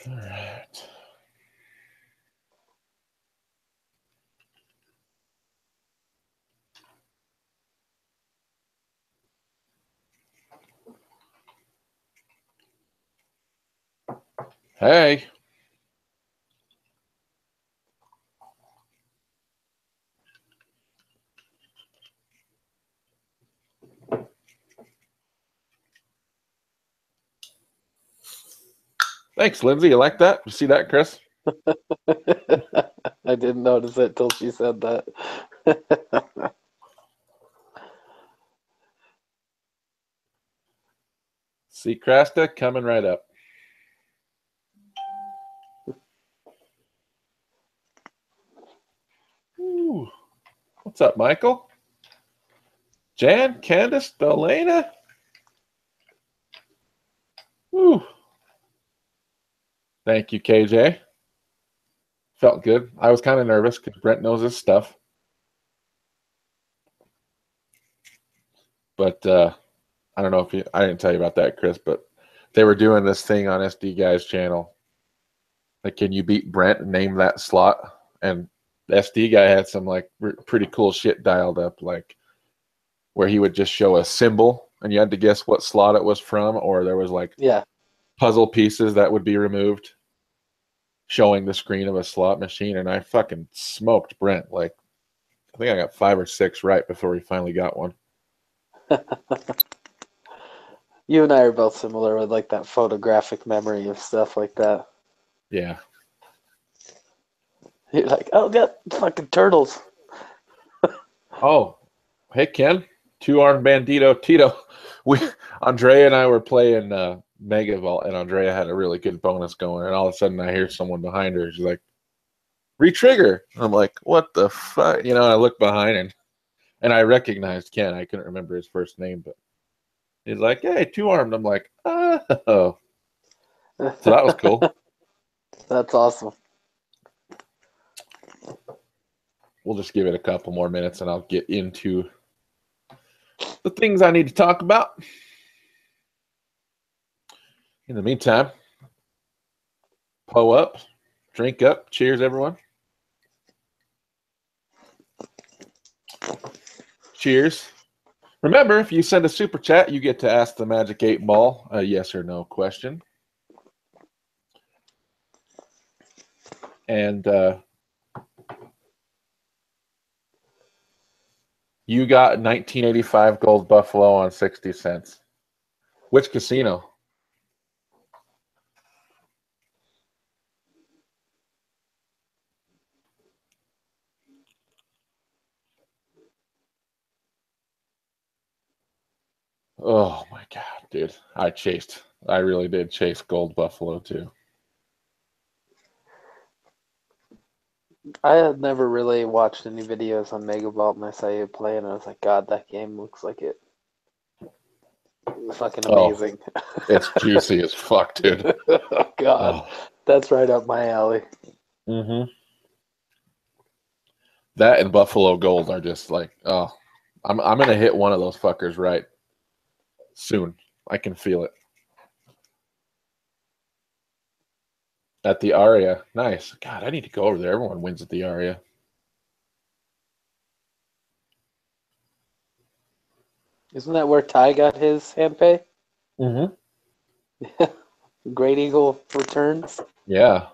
All right. Hey. Thanks, Lindsay. You like that? You see that, Chris? I didn't notice it till she said that. See Krasta coming right up. Ooh. What's up, Michael? Jan, Candace, Delana? Ooh. Thank you, KJ. Felt good. I was kind of nervous because Brent knows his stuff. But I don't know if I didn't tell you about that, Chris, but they were doing this thing on SD Guy's channel. Like, can you beat Brent and name that slot? And the SD Guy had some like pretty cool shit dialed up, like where he would just show a symbol and you had to guess what slot it was from, or there was like puzzle pieces that would be removed showing the screen of a slot machine. And I fucking smoked Brent. Like, I think I got 5 or 6 right before he finally got one. You and I are both similar with like that photographic memory of stuff like that. Yeah. You're like, oh, yeah, fucking turtles. Oh, hey, Ken. 2-armed bandito Tito. Andrea and I were playing Mega Vault, and Andrea had a really good bonus going, and all of a sudden I hear someone behind her. She's like, retrigger. I'm like, what the fuck? You know, I look behind and I recognized Ken. I couldn't remember his first name, but he's like, hey, 2-armed. I'm like, oh. So that was cool. That's awesome. We'll just give it a couple more minutes and I'll get into the things I need to talk about. In the meantime, po up, drink up. Cheers, everyone. Cheers. Remember, if you send a super chat, you get to ask the Magic 8 Ball a yes or no question. And you got 1985 Gold Buffalo on 60 cents. Which casino? Oh my God, dude. I really did chase Gold Buffalo too. I had never really watched any videos on Mega Vault, and I saw you play, and I was like, God, that game looks like it. Fucking amazing. Oh, it's juicy as fuck, dude. Oh, God. Oh. That's right up my alley. Mm-hmm. That and Buffalo Gold are just like, oh, I'm gonna hit one of those fuckers right soon. I can feel it. At the Aria. Nice. God, I need to go over there. Everyone wins at the Aria. Isn't that where Ty got his hand pay? Mm-hmm. Great Eagle Returns? Yeah.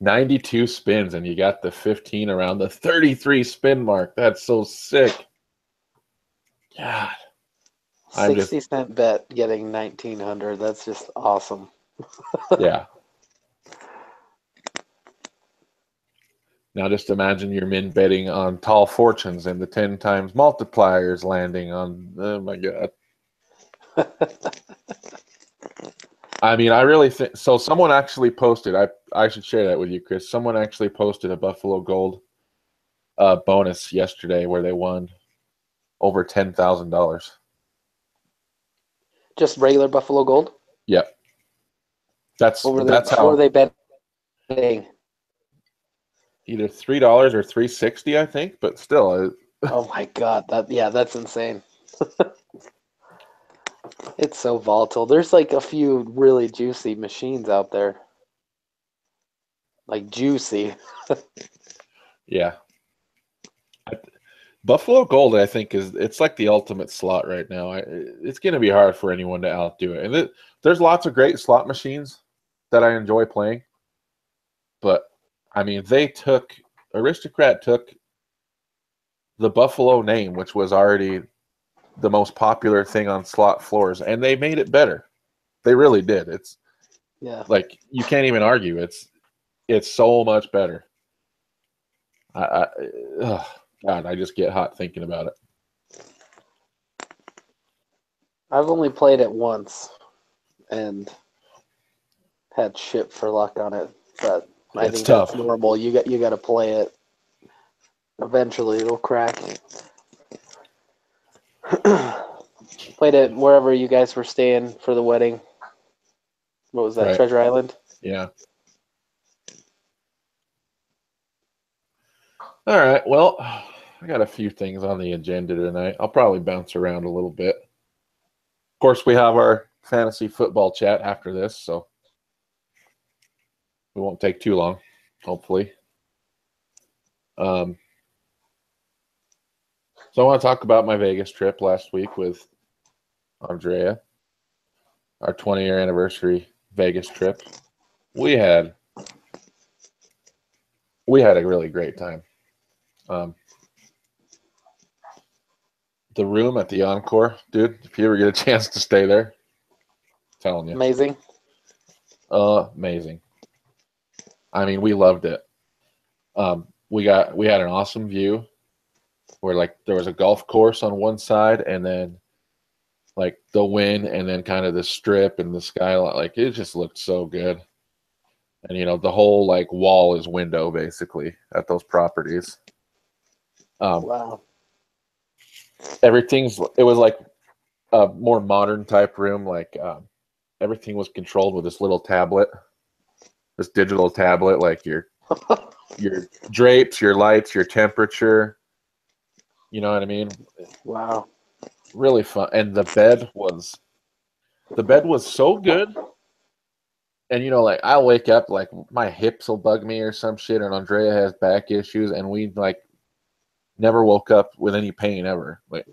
$92 spins, and you got the 15 around the 33 spin mark. That's so sick. God. 60-cent bet getting 1,900. That's just awesome. Yeah. Now just imagine you're min betting on Tall Fortunes and the 10 times multipliers landing on, oh my God. I mean, I really think, so someone actually posted, I should share that with you, Chris. Someone actually posted a Buffalo Gold bonus yesterday where they won over $10,000. Just regular Buffalo Gold? Yep. That's how. What were they betting? Either $3 or $3.60, I think, but still. Oh my God! That's insane. It's so volatile. There's like a few really juicy machines out there. Like juicy. Yeah. Buffalo Gold, I think, it's like the ultimate slot right now. It's going to be hard for anyone to outdo it. And there's lots of great slot machines that I enjoy playing. But, I mean, Aristocrat took the Buffalo name, which was already the most popular thing on slot floors, and they made it better. They really did. It's Yeah. like you can't even argue. It's so much better. God, I just get hot thinking about it. I've only played it once and had shit for luck on it. But I It's think tough. that's normal. You got to play it. Eventually it'll crack. Played it wherever you guys were staying for the wedding. What was that, Right. Treasure Island? Yeah. All right. Well, I got a few things on the agenda tonight. I'll probably bounce around a little bit. Of course, we have our fantasy football chat after this, so we won't take too long, hopefully. So I want to talk about my Vegas trip last week with Andrea, our 20-year anniversary Vegas trip. We had a really great time. The room at the Encore, dude, if you ever get a chance to stay there, I'm telling you. Amazing. Amazing. I mean, we loved it. We had an awesome view where like there was a golf course on one side and then like the wind and then kind of the strip and the skyline. Like it just looked so good. And the whole like wall is window basically at those properties. Wow. It was like a more modern type room. Like everything was controlled with this little tablet, this digital tablet, like your drapes, your lights, your temperature. You know what I mean? Wow. Really fun. And the bed was so good. And like I'll wake up like my hips will bug me or some shit, and Andrea has back issues, and we like never woke up with any pain ever. Like,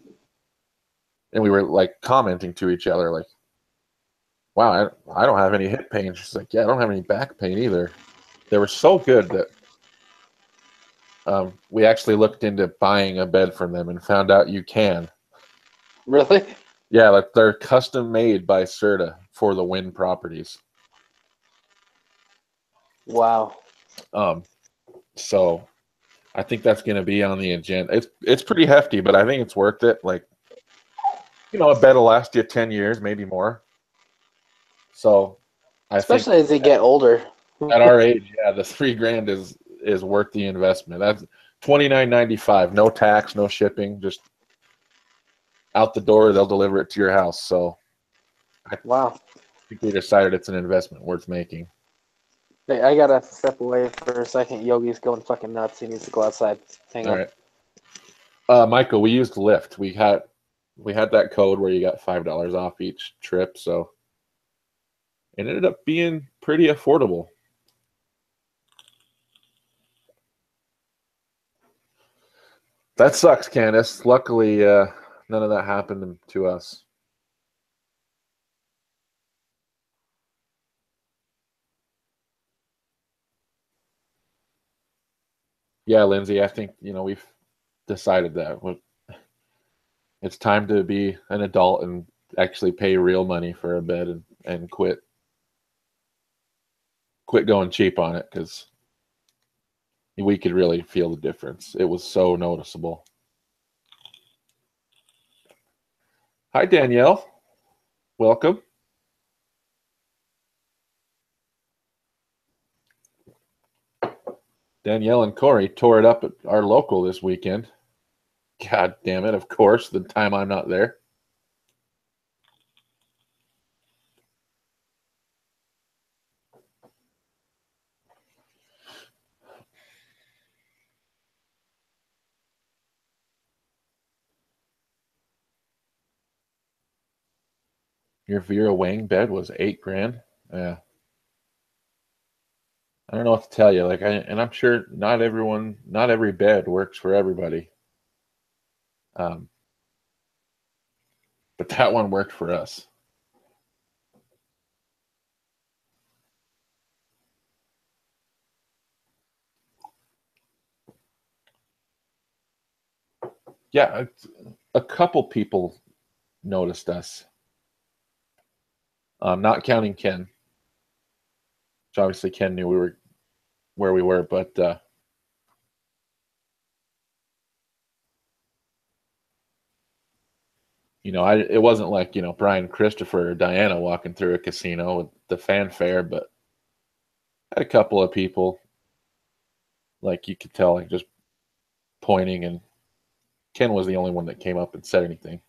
and we were like commenting to each other like, "Wow, I don't have any hip pain." She's like, "Yeah, I don't have any back pain either." They were so good that we actually looked into buying a bed from them and found out you can. Really? Yeah, like they're custom made by Serta for the Wynn properties. Wow. So I think that's going to be on the agenda. It's pretty hefty, but I think it's worth it. Like, a bed will last you 10 years, maybe more. So I think Especially as they get older. at our age, yeah, the $3,000 is worth the investment. That's $29.95, no tax, no shipping, just out the door. They'll deliver it to your house. So Wow. I think we decided it's an investment worth making. Hey, I gotta step away for a second. Yogi's going fucking nuts. He needs to go outside. Hang All on. right. Michael, we used Lyft. We had that code where you got $5 off each trip, so it ended up being pretty affordable. That sucks, Candace. Luckily, none of that happened to us. Yeah, Lindsay, I think, we've decided that it's time to be an adult and actually pay real money for a bed and quit going cheap on it because we could really feel the difference. It was so noticeable. Hi, Danielle. Welcome. Danielle and Corey tore it up at our local this weekend. God damn it, of course, the time I'm not there. Your Vera Wang bed was $8,000. Yeah. I don't know what to tell you. And I'm sure not every bed works for everybody. But that one worked for us. Yeah, a couple people noticed us. Not counting Ken, which obviously Ken knew we were where we were, but it wasn't like Brian Christopher or Diana walking through a casino with the fanfare, but had a couple of people, like you could tell, like just pointing, and Ken was the only one that came up and said anything.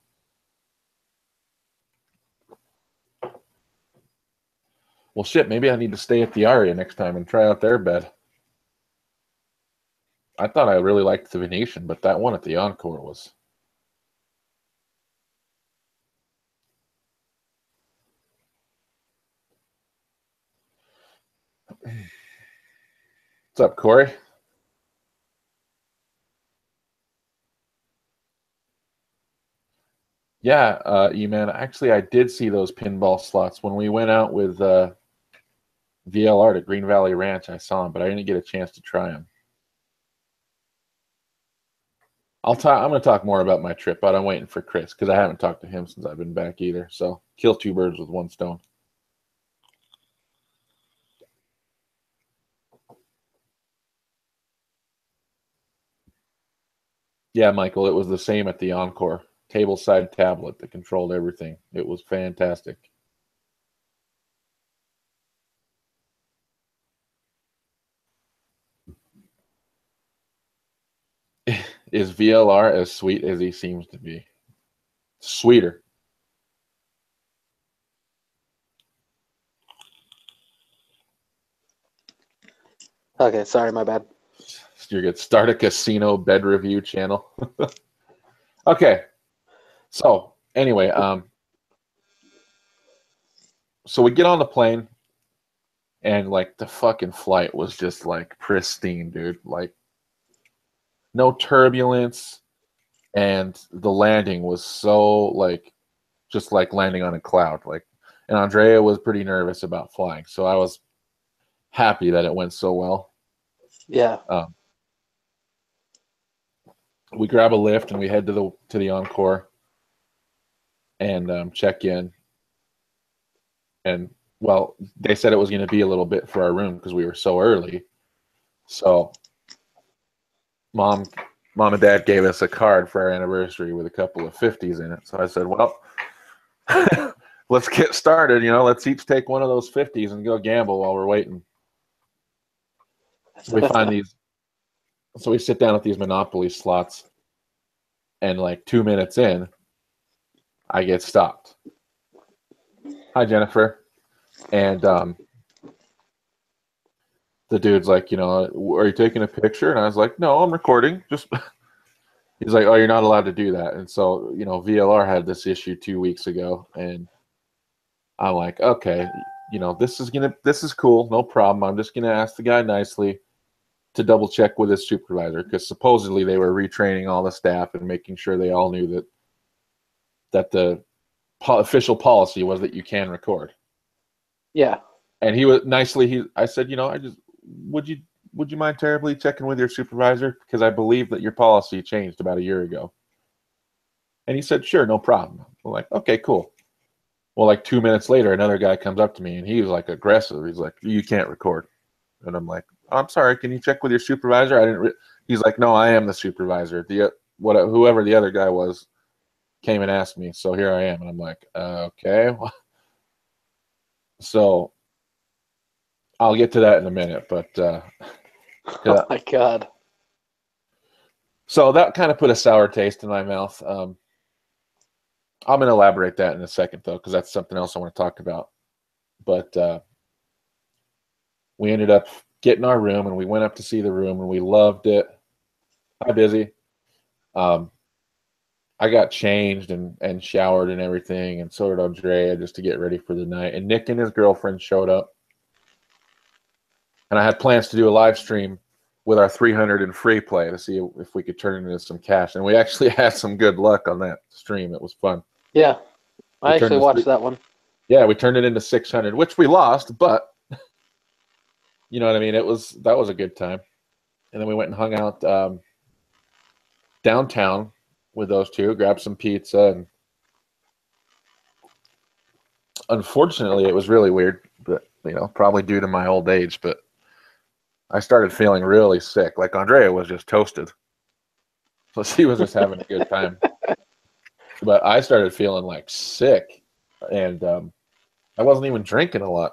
Well, shit, maybe I need to stay at the Aria next time and try out their bed. I thought I really liked the Venetian, but that one at the Encore was... What's up, Corey? Yeah, E-Man, actually, I did see those pinball slots. When we went out with VLR to Green Valley Ranch, I saw them, but I didn't get a chance to try them. I'm going to talk more about my trip, but I'm waiting for Chris because I haven't talked to him since I've been back either. So kill two birds with one stone. Yeah, Michael, it was the same at the Encore. Tableside tablet that controlled everything. It was fantastic. Is VLR as sweet as he seems to be? Sweeter. Okay, sorry, my bad. You're going to start a casino bed review channel. Okay. So, anyway, so we get on the plane, and like the fucking flight was just like pristine, dude. Like no turbulence, and the landing was so like just like landing on a cloud. Like, and Andrea was pretty nervous about flying, so I was happy that it went so well. Yeah. We grab a lift and we head to the Encore and check in. And well, they said it was going to be a little bit for our room because we were so early. So mom and dad gave us a card for our anniversary with a couple of 50s in it. So I said, well, let's get started. Let's each take one of those 50s and go gamble while we're waiting. So we find these. So we sit down at these Monopoly slots, and like 2 minutes in, I get stopped. Hi, Jennifer. And the dude's like, are you taking a picture? And I was like, no, I'm recording. Just he's like, oh, you're not allowed to do that. And so, VLR had this issue 2 weeks ago, and I'm like, okay, this is cool, no problem. I'm just gonna ask the guy nicely to double check with his supervisor, because supposedly they were retraining all the staff and making sure they all knew that the official policy was that you can record. Yeah. And he was nicely. I said, would you mind terribly checking with your supervisor, because I believe that your policy changed about a year ago. And he said, sure, no problem. I'm like, okay, cool. Well, like 2 minutes later, another guy comes up to me and he was like aggressive. He's like, you can't record. And I'm like, I'm sorry, can you check with your supervisor? He's like, no, I am the supervisor. Whoever the other guy was came and asked me, so here I am. And I'm like, okay. So I'll get to that in a minute, but oh my God. So that kind of put a sour taste in my mouth. I'm going to elaborate that in a second, though, because that's something else I want to talk about. But we ended up getting our room, and we went up to see the room, and we loved it. Hi, Busy. I got changed and showered and everything, and so did Andrea, just to get ready for the night. And Nick and his girlfriend showed up, and I had plans to do a live stream with our 300 in free play to see if we could turn it into some cash. And we actually had some good luck on that stream. It was fun. Yeah, I actually watched that one. Yeah, we turned it into 600, which we lost, but you know what I mean? That was a good time. And then we went and hung out downtown with those two, grabbed some pizza, and unfortunately it was really weird, but probably due to my old age, but I started feeling really sick. Like Andrea was just toasted. So she was just having a good time. But I started feeling like sick, and I wasn't even drinking a lot.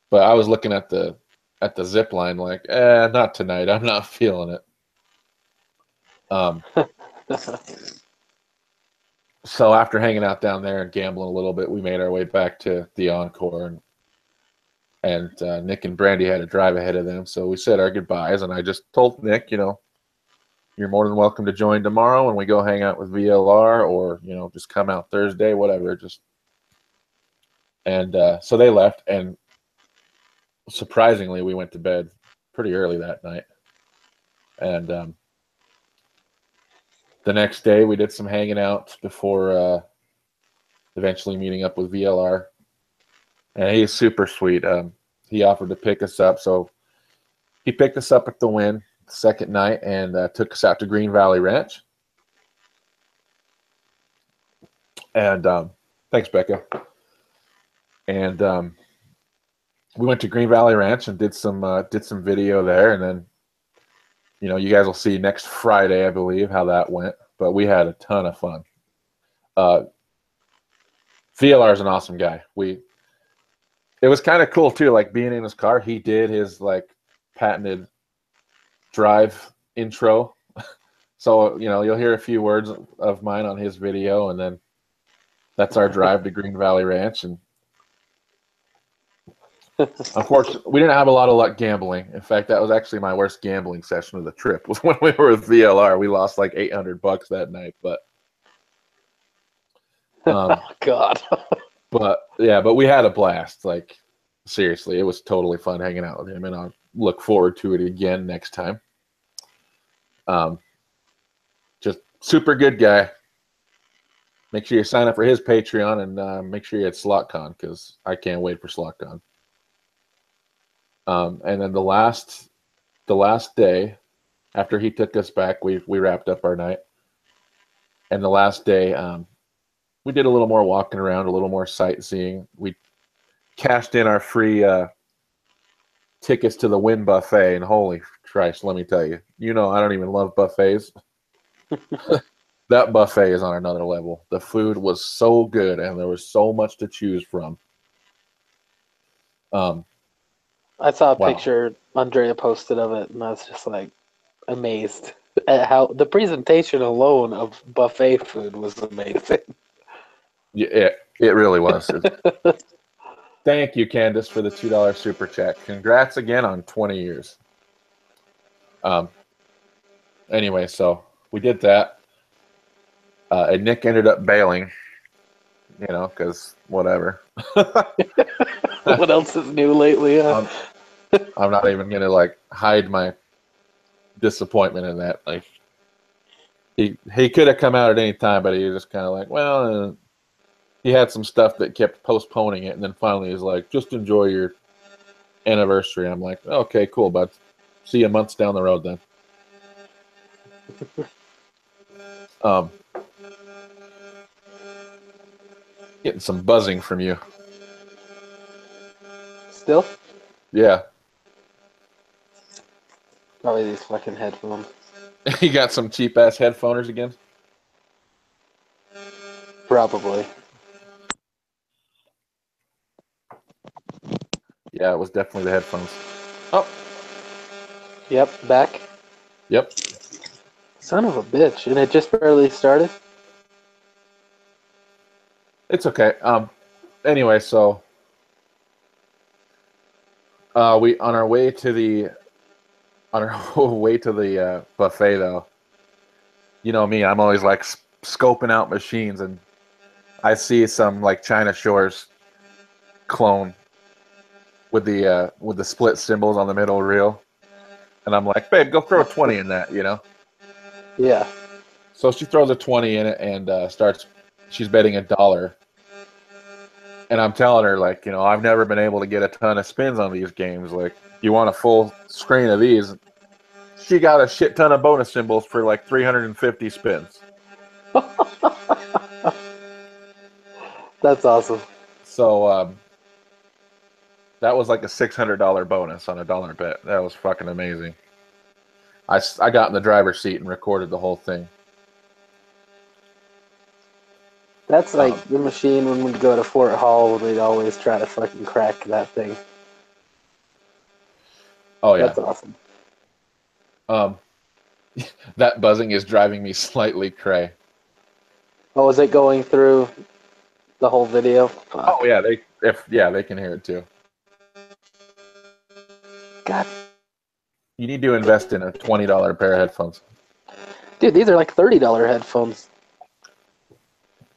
But I was looking at the zip line like, not tonight. I'm not feeling it. So after hanging out down there and gambling a little bit, we made our way back to the Encore, and Nick and Brandy had to drive ahead of them. So we said our goodbyes, and I just told Nick, you're more than welcome to join tomorrow when we go hang out with VLR, or just come out Thursday, whatever. So they left, and surprisingly, we went to bed pretty early that night. And the next day, we did some hanging out before eventually meeting up with VLR. And he's super sweet. He offered to pick us up, so he picked us up at the Wynn the second night and took us out to Green Valley Ranch. And thanks, Becca. And we went to Green Valley Ranch and did some video there, and then you guys will see next Friday, I believe, how that went. But we had a ton of fun. VLR is an awesome guy. It was kind of cool too, like being in his car. He did his like patented drive intro. So, you'll hear a few words of mine on his video, and then that's our drive to Green Valley Ranch. And unfortunately, we didn't have a lot of luck gambling. In fact, that was actually my worst gambling session of the trip, was when we were with VLR. We lost like $800 that night, but oh, God. but we had a blast. Like, seriously, it was totally fun hanging out with him, and I'll look forward to it again next time. Just super good guy. Make sure you sign up for his Patreon, and make sure you hit SlotCon, because I can't wait for SlotCon. And then the last day, after he took us back, we wrapped up our night. And the last day, we did a little more walking around, a little more sightseeing. We cashed in our free tickets to the Wynn buffet, and holy Christ, let me tell you, I don't even love buffets. That buffet is on another level. The food was so good, and there was so much to choose from. I saw a picture Andrea posted of it, and I was just like amazed at how the presentation alone of buffet food was amazing. Yeah, it really was. Thank you, Candace, for the $2 super chat. Congrats again on 20 years. Anyway, so we did that. And Nick ended up bailing, because whatever. What else is new lately? I'm not even going to hide my disappointment in that. Like, he could have come out at any time, but he was just kind of like, well, he had some stuff that kept postponing it, and then finally he's like, just enjoy your anniversary. I'm like, okay, cool, bud. See you months down the road then. Getting some buzzing from you. Still? Yeah. Probably these fucking headphones. You got some cheap ass headphoners again? Probably. Yeah, it was definitely the headphones. Oh. Yep, back. Yep. Son of a bitch. And it just barely started? It's okay. Anyway, so we on our way to the buffet though, you know me, I'm always like scoping out machines, and I see some like China Shores clone with the split cymbals on the middle reel, and I'm like, babe, go throw a 20 in that, you know. Yeah. So she throws a 20 in it and starts. She's betting $1, and I'm telling her like, you know, I've never been able to get a ton of spins on these games. Like, you want a full screen of these? She got a shit ton of bonus symbols for like 350 spins. That's awesome. So that was like a $600 bonus on a dollar bet. That was fucking amazing. I got in the driver's seat and recorded the whole thing. That's like the machine when we'd go to Fort Hall, we'd always try to fucking crack that thing. Oh yeah. That's awesome. That buzzing is driving me slightly cray. Oh, is it going through the whole video? Fuck. Oh yeah, they can hear it too. God. You need to invest in a $20 pair of headphones. Dude, these are like $30 headphones.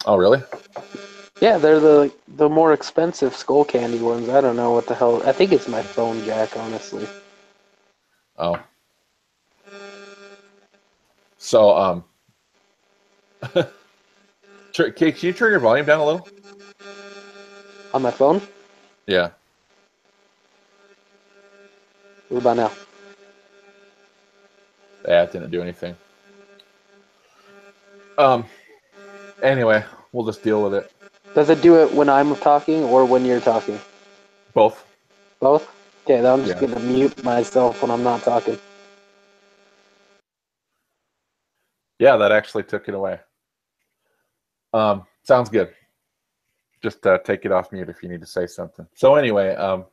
Oh really? Yeah, they're the more expensive Skull Candy ones. I don't know what the hell. I think it's my phone jack, honestly. Oh. So can you turn your volume down a little? On my phone? Yeah. What about now? Yeah, it didn't do anything. Anyway, we'll just deal with it. Does it do it when I'm talking or when you're talking? Both. Both? Okay, then I'm just Yeah. gonna mute myself when I'm not talking. Yeah, that actually took it away. Sounds good. Just take it off mute if you need to say something. So anyway, so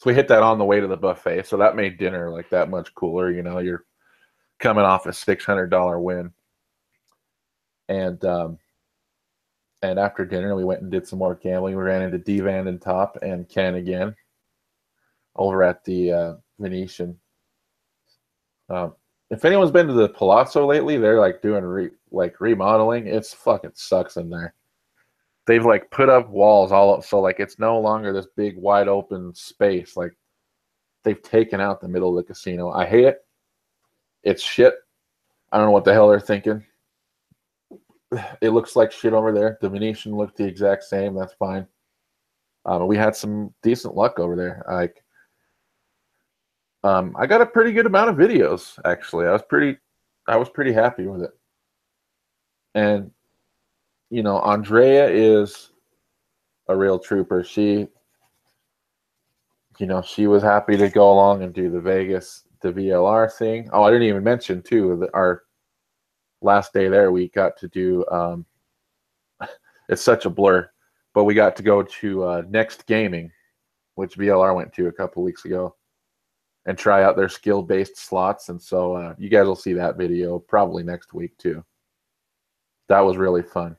we hit that on the way to the buffet. So that made dinner like that much cooler. You know, you're coming off a $600 win, and after dinner we went and did some more gambling. We ran into D Van and Top and Ken again over at the Venetian. If anyone's been to the Palazzo lately, they're like doing remodeling. It's fucking sucks in there. They've like put up walls all up, so like it's no longer this big wide open space. Like they've taken out the middle of the casino. I hate it. It's shit. I don't know what the hell they're thinking. It looks like shit over there. The Venetian looked the exact same. That's fine. We had some decent luck over there. Like, I got a pretty good amount of videos actually. I was pretty happy with it. And you know, Andrea is a real trooper. She was happy to go along and do the VLR thing. Oh, I didn't even mention too that our last day there we got to do. It's such a blur, but we got to go to Next Gaming, which VLR went to a couple weeks ago, and try out their skill-based slots. And so you guys will see that video probably next week too. That was really fun.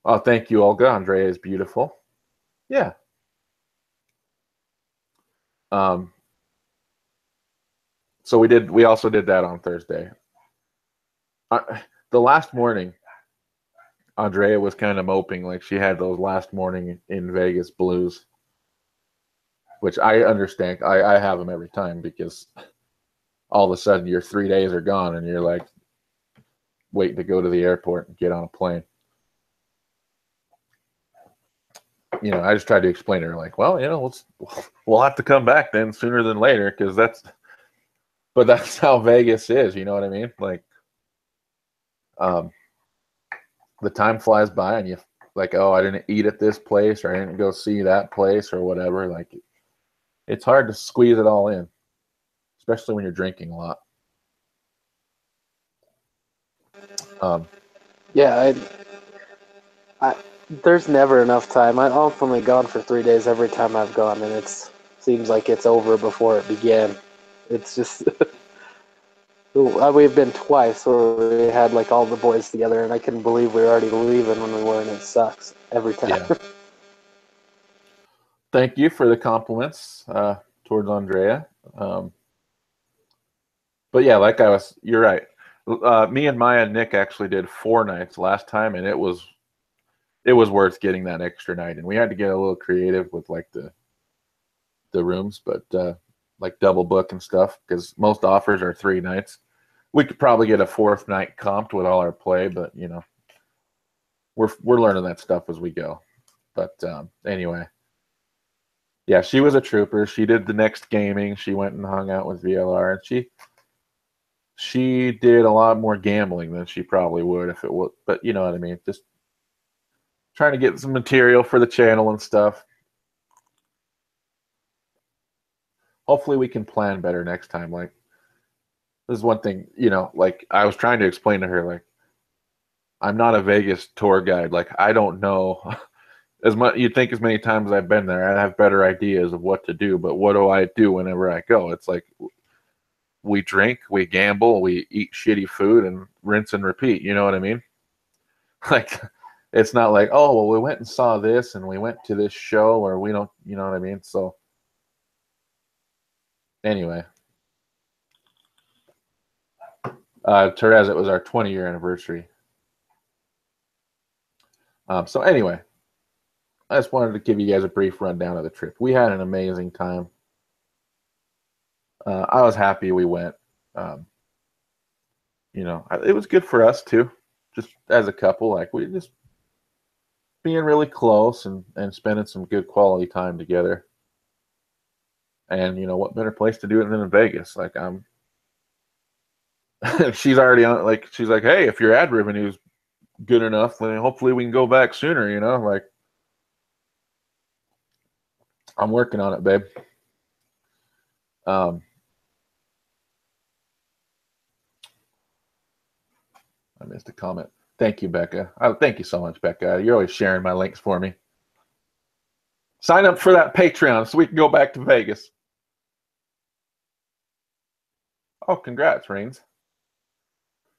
Oh, thank you, Olga. Andrea is beautiful. Yeah. So we also did that on Thursday. The last morning, Andrea was kind of moping like she had those last morning in Vegas blues, which I understand. I have them every time because all of a sudden your 3 days are gone and you're like waiting to go to the airport and get on a plane. You know, I just tried to explain to her like, well, you know, we'll have to come back then sooner than later because that's how Vegas is. You know what I mean? Like, the time flies by and you like, oh, I didn't eat at this place or I didn't go see that place or whatever. Like, it's hard to squeeze it all in, especially when you're drinking a lot. Yeah, there's never enough time. I've only gone for 3 days every time I've gone, and it seems like it's over before it began. It's just we've been twice where we had like all the boys together, and I couldn't believe we were already leaving when we were, and it sucks every time. Yeah. Thank you for the compliments towards Andrea. But yeah, you're right. Me and Maya and Nick actually did 4 nights last time, and it was worth getting that extra night. And we had to get a little creative with like the rooms, but like double book and stuff, because most offers are 3 nights. We could probably get a 4th night comped with all our play, but you know, we're learning that stuff as we go. But anyway, yeah, she was a trooper. She did the next gaming. She went and hung out with VLR, and she did a lot more gambling than she probably would if it would. But you know what I mean. Just trying to get some material for the channel and stuff. Hopefully, we can plan better next time. Like, this is one thing, you know. Like, I was trying to explain to her, like, I'm not a Vegas tour guide. Like, I don't know as much. You'd think as many times as I've been there, I have better ideas of what to do. But what do I do whenever I go? It's like we drink, we gamble, we eat shitty food, and rinse and repeat. You know what I mean? Like, it's not like, oh, well, we went and saw this, and we went to this show, or we don't. You know what I mean? So anyway, Therese, it was our 20-year anniversary. So anyway, I just wanted to give you guys a brief rundown of the trip. We had an amazing time. I was happy we went. You know, it was good for us too, just as a couple. Like, we just being really close and spending some good quality time together. And you know, what better place to do it than in Vegas? Like, she's already on. Like, she's like, hey, if your ad revenue is good enough, then hopefully we can go back sooner. You know, like, I'm working on it, babe. I missed a comment. Thank you, Becca. Thank you so much, Becca. You're always sharing my links for me. Sign up for that Patreon so we can go back to Vegas. Oh, congrats, Reigns.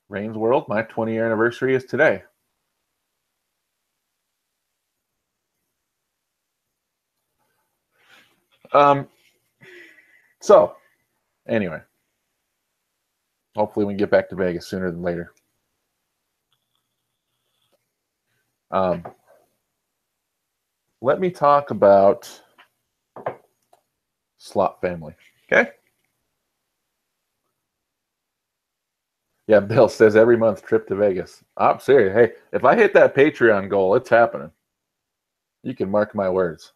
Reigns World, my 20-year anniversary is today. So, anyway, hopefully we can get back to Vegas sooner than later. Let me talk about Slot Family, okay? Yeah, Bill says every month trip to Vegas. I'm serious. Hey, if I hit that Patreon goal, it's happening. You can mark my words.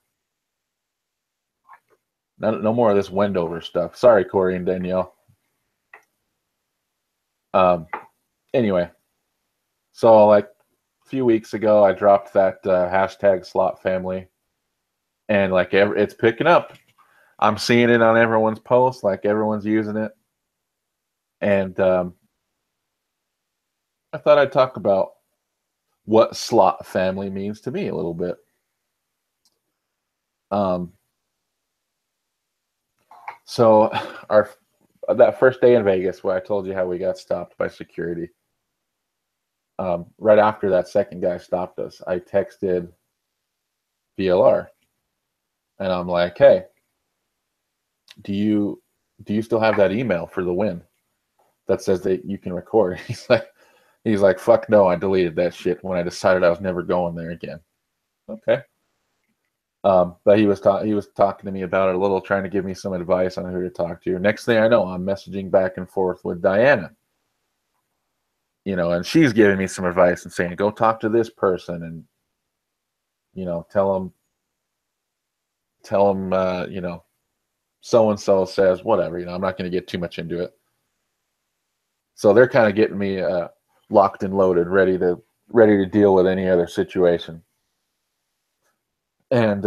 No more of this Wendover stuff. Sorry, Corey and Danielle. Anyway, so like a few weeks ago, I dropped that hashtag Slot Family, and like it's picking up. I'm seeing it on everyone's posts, like everyone's using it, and I thought I'd talk about what Slot Family means to me a little bit. So that first day in Vegas, where I told you how we got stopped by security. Right after that second guy stopped us, I texted VLR, and I'm like, "Hey, do you still have that email for the win that says that you can record?" He's like, "Fuck no, I deleted that shit when I decided I was never going there again." Okay. But he was talking to me about it a little, trying to give me some advice on who to talk to. Next thing I know, I'm messaging back and forth with Diana. You know, and she's giving me some advice and saying, go talk to this person, and you know, tell them, you know, so and so says whatever. You know, I'm not going to get too much into it. So they're kind of getting me locked and loaded, ready to deal with any other situation. And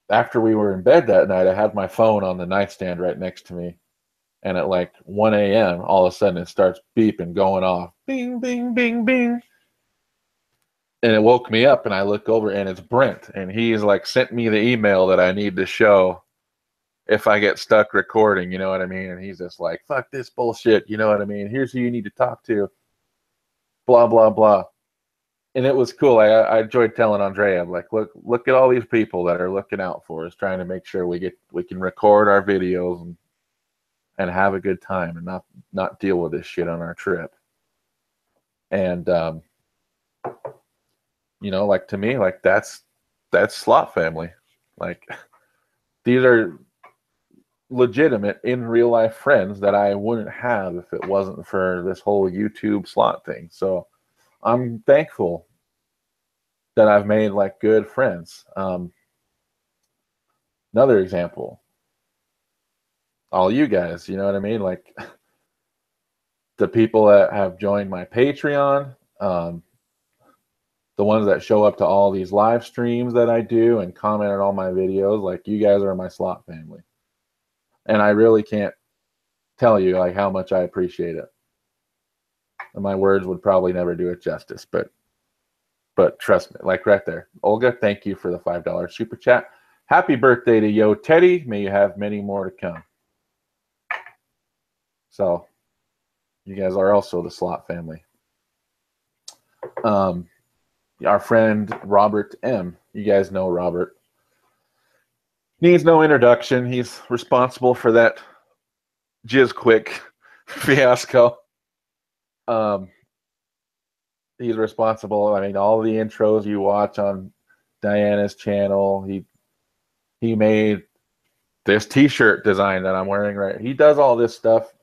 after we were in bed that night, I had my phone on the nightstand right next to me. And at like 1 a.m., all of a sudden it starts beeping, going off. Bing, bing, bing, bing. And it woke me up, and I look over, and it's Brent. And he's like sent me the email that I need to show if I get stuck recording, you know what I mean? And he's just like, fuck this bullshit, you know what I mean? Here's who you need to talk to. Blah, blah, blah. And it was cool. I enjoyed telling Andrea, I'm like, look at all these people that are looking out for us, trying to make sure we can record our videos and have a good time and not deal with this shit on our trip. And you know, like to me, like that's slot family. Like these are legitimate in real life friends that I wouldn't have if it wasn't for this whole YouTube slot thing. So I'm thankful that I've made like good friends. Another example, all you guys, you know what I mean? Like the people that have joined my Patreon, the ones that show up to all these live streams that I do and comment on all my videos, like you guys are my slot family. And I really can't tell you like how much I appreciate it. And my words would probably never do it justice, but trust me, like right there. Olga, thank you for the $5 super chat. Happy birthday to Yo Teddy. May you have many more to come. So you guys are also the slot family. Our friend Robert M. You guys know Robert. Needs no introduction. He's responsible for that Jizz Quick fiasco. He's responsible. I mean, all the intros you watch on Diana's channel. He made this T-shirt design that I'm wearing right. He does all this stuff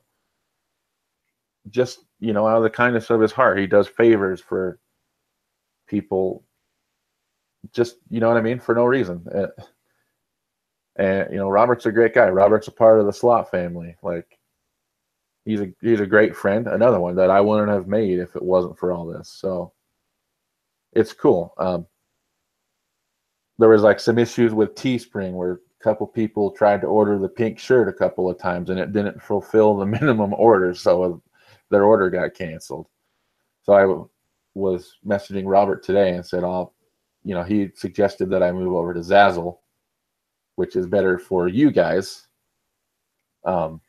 just, you know, out of the kindness of his heart. He does favors for people, just, you know what I mean, for no reason. And you know, Robert's a great guy. Robert's a part of the slot family. Like he's a great friend. Another one that I wouldn't have made if it wasn't for all this. So it's cool. There was like some issues with Teespring where a couple people tried to order the pink shirt a couple of times and it didn't fulfill the minimum order, so their order got canceled. So I was messaging Robert today and said, you know, he suggested that I move over to Zazzle, which is better for you guys. And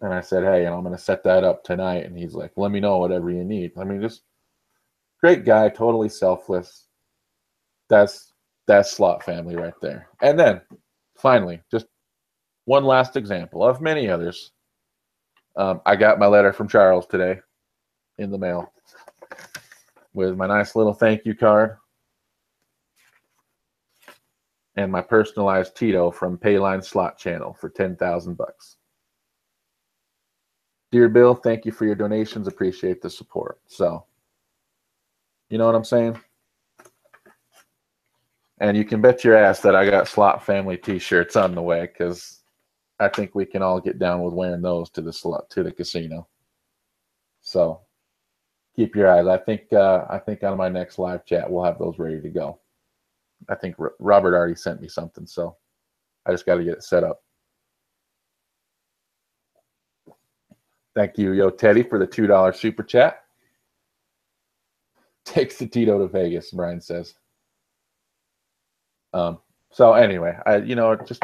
I said, hey, I'm going to set that up tonight. And he's like, let me know whatever you need. I mean, just great guy, totally selfless. That's slot family right there. And then finally, just one last example of many others. I got my letter from Charles today in the mail with my nice little thank you card and my personalized Tito from Payline Slot Channel for $10,000. Dear Bill, thank you for your donations. Appreciate the support. So, you know what I'm saying? And you can bet your ass that I got slot family T-shirts on the way, because I think we can all get down with wearing those to the casino. So keep your eyes. I think on my next live chat we'll have those ready to go. I think Robert already sent me something, so I just got to get it set up. Thank you, Yo Teddy, for the $2 super chat. Takes the Tito to Vegas, Brian says. So anyway, just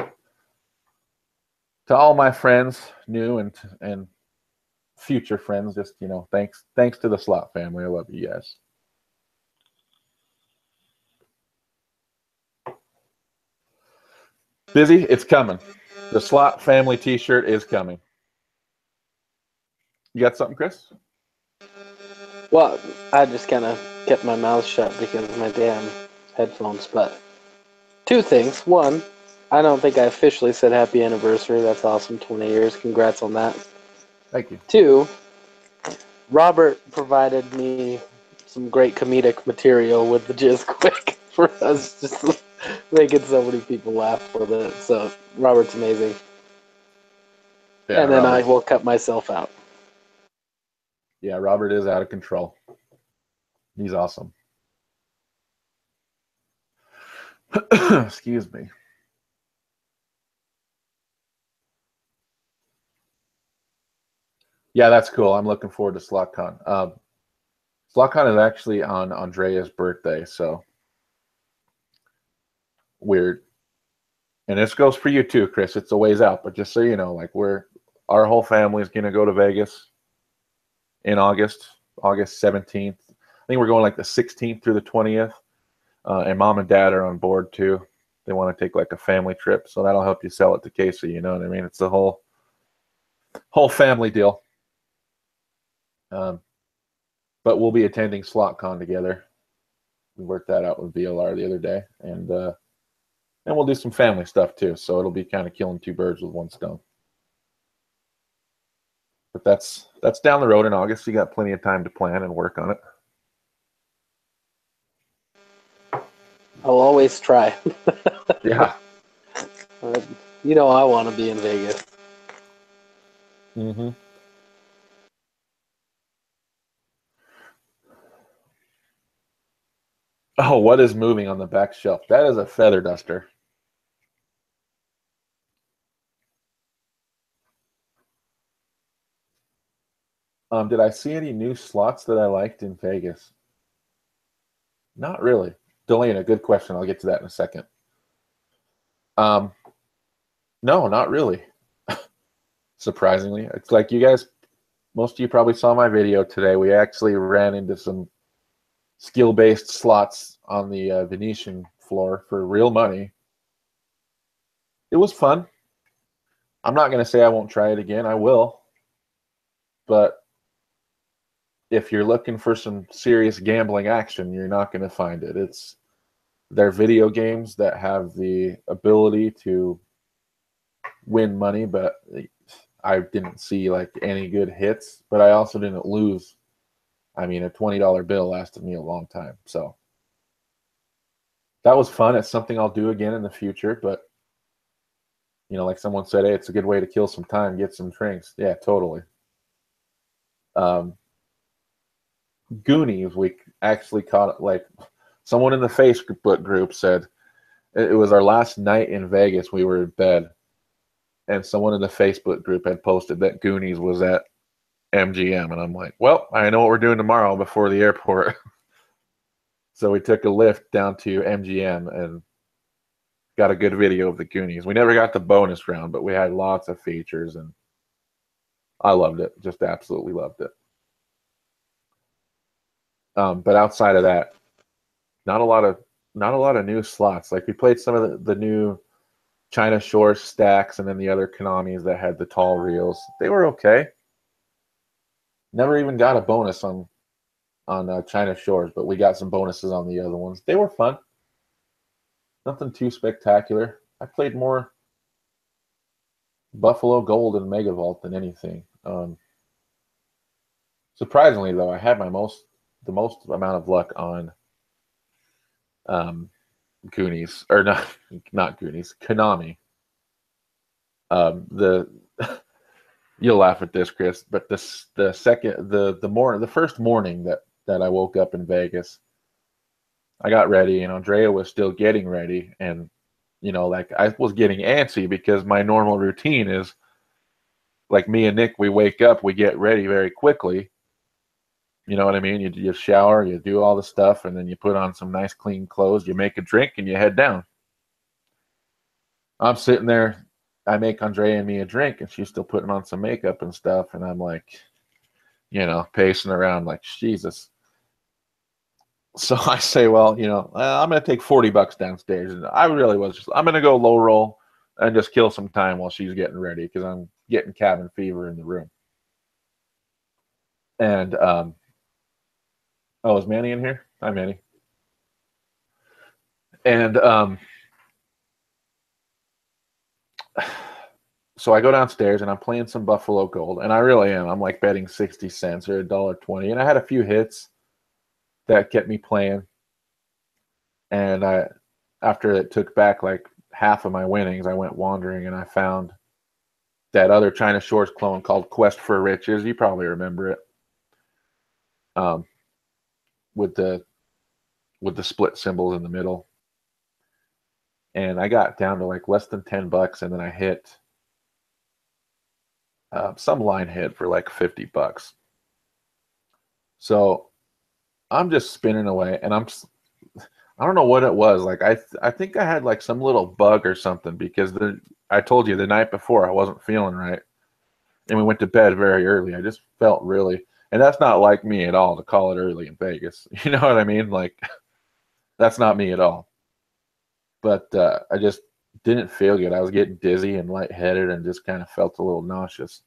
to all my friends, new and future friends, just, thanks to the slot family. I love you guys. Busy? It's coming. The slot family T-shirt is coming. You got something, Chris? Well, I just kind of kept my mouth shut because of my damn headphones. But two things. One, I don't think I officially said happy anniversary. That's awesome. 20 years. Congrats on that. Thank you. Two, Robert provided me some great comedic material with the Jizz Quick for us, just making so many people laugh with it. So Robert's amazing. Yeah, and then Robert, I will cut myself out. Yeah, Robert is out of control. He's awesome. Excuse me. Yeah, that's cool. I'm looking forward to SlotCon. SlotCon is actually on Andrea's birthday, so weird. And this goes for you too, Chris. It's a ways out, but just so you know, like our whole family is gonna go to Vegas in August 17th. I think we're going like the 16th through the 20th. And mom and dad are on board too. They want to take like a family trip, so that'll help you sell it to Casey. You know what I mean? It's the whole whole family deal. But we'll be attending SlotCon together. We worked that out with VLR the other day, and we'll do some family stuff too. So it'll be kind of killing two birds with one stone. But that's down the road in August. You got plenty of time to plan and work on it. I'll always try. Yeah. You know I want to be in Vegas. Mm-hmm. Oh, what is moving on the back shelf? That is a feather duster. Did I see any new slots that I liked in Vegas? Not really. Delana, good question. I'll get to that in a second. No, not really. Surprisingly. It's like you guys, most of you probably saw my video today. We actually ran into some skill-based slots on the Venetian floor for real money. It was fun. I'm not going to say I won't try it again. I will. But if you're looking for some serious gambling action, you're not going to find it. They're video games that have the ability to win money, but I didn't see like any good hits, but I also didn't lose. I mean, a $20 bill lasted me a long time. So that was fun. It's something I'll do again in the future, but like someone said, hey, it's a good way to kill some time, get some drinks. Yeah, totally. Goonies, we actually caught, like, someone in the Facebook group said it was our last night in Vegas. We were in bed, and someone in the Facebook group had posted that Goonies was at MGM, and I'm like, well, I know what we're doing tomorrow before the airport. So we took a lift down to MGM and got a good video of the Goonies. We never got the bonus round, but we had lots of features, and I loved it. Just absolutely loved it. But outside of that, not a lot of new slots. Like we played some of the new China Shores stacks, and then the other Konamis that had the tall reels. They were okay. Never even got a bonus on China Shores, but we got some bonuses on the other ones. They were fun. Nothing too spectacular. I played more Buffalo Gold and Mega Vault than anything. Surprisingly, though, I had the most amount of luck on Goonies, or not Goonies, Konami. You'll laugh at this, Chris, but the first morning that I woke up in Vegas, I got ready, and Andrea was still getting ready, and like I was getting antsy because my normal routine is like me and Nick, we wake up, we get ready very quickly. You know what I mean? You shower, you do all the stuff, and then you put on some nice clean clothes, you make a drink, and you head down. I'm sitting there, I make Andrea and me a drink, and she's still putting on some makeup and stuff, and I'm like, pacing around like, Jesus. So I say, well, I'm going to take $40 downstairs, and I really was I'm going to go low roll and just kill some time while she's getting ready because I'm getting cabin fever in the room. And is Manny in here? Hi, Manny. And so I go downstairs and I'm playing some Buffalo Gold, and I really am. I'm like betting 60 cents or $1.20, and I had a few hits that kept me playing. And after it took back like half of my winnings, I went wandering and I found that other China Shores clone called Quest for Riches. You probably remember it. With the split symbols in the middle. And I got down to like less than $10, and then I hit some line hit for like $50. So I'm just spinning away, and I don't know what it was. Like I think I had like some little bug or something because I told you the night before I wasn't feeling right, and we went to bed very early. I just felt really, and that's not like me at all to call it early in Vegas. You know what I mean? Like that's not me at all. But I just didn't feel good. I was getting dizzy and lightheaded and just kind of felt a little nauseous.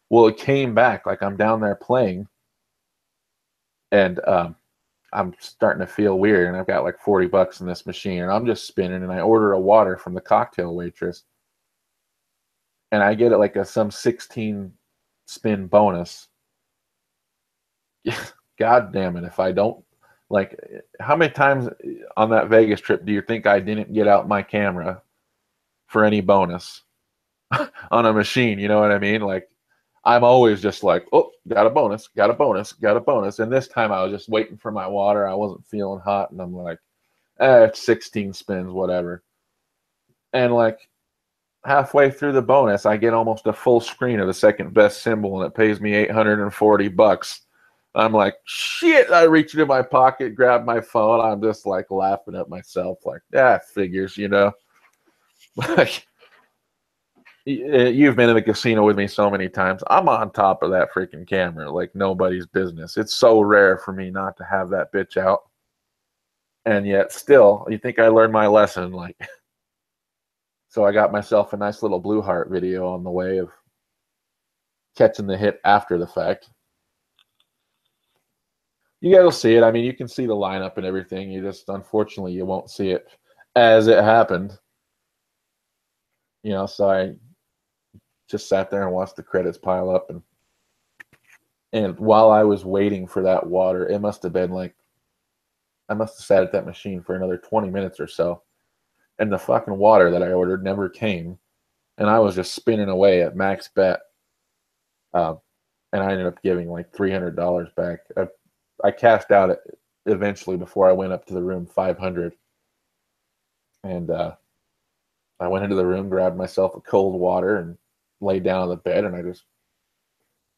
Well, it came back. Like I'm down there playing, and I'm starting to feel weird, and I've got like $40 in this machine, and I'm just spinning, and I order a water from the cocktail waitress, and I get it like some 16 spin bonus. God damn it! If I don't, like, how many times on that Vegas trip do you think I didn't get out my camera for any bonus on a machine? You know what I mean? Like, I'm always just like, oh, got a bonus, got a bonus, got a bonus. And this time I was just waiting for my water. I wasn't feeling hot, and I'm like, it's 16 spins, whatever. And like halfway through the bonus, I get almost a full screen of the second best symbol, and it pays me $840. I'm like, shit. I reach into my pocket, grab my phone. I'm just like laughing at myself, like, figures, you know. Like, you've been in the casino with me so many times. I'm on top of that freaking camera like nobody's business. It's so rare for me not to have that bitch out. And yet still, you think I learned my lesson. Like, so I got myself a nice little Blue Heart video on the way of catching the hit after the fact. You guys will see it. I mean, you can see the lineup and everything. You just, unfortunately, you won't see it as it happened. You know, so I just sat there and watched the credits pile up, and while I was waiting for that water, it must have been like, I must have sat at that machine for another 20 minutes or so, and the fucking water that I ordered never came, and I was just spinning away at max bet, and I ended up giving like $300 back. I cashed out it eventually before I went up to the room 500, and I went into the room, grabbed myself a cold water, and laid down on the bed, and I just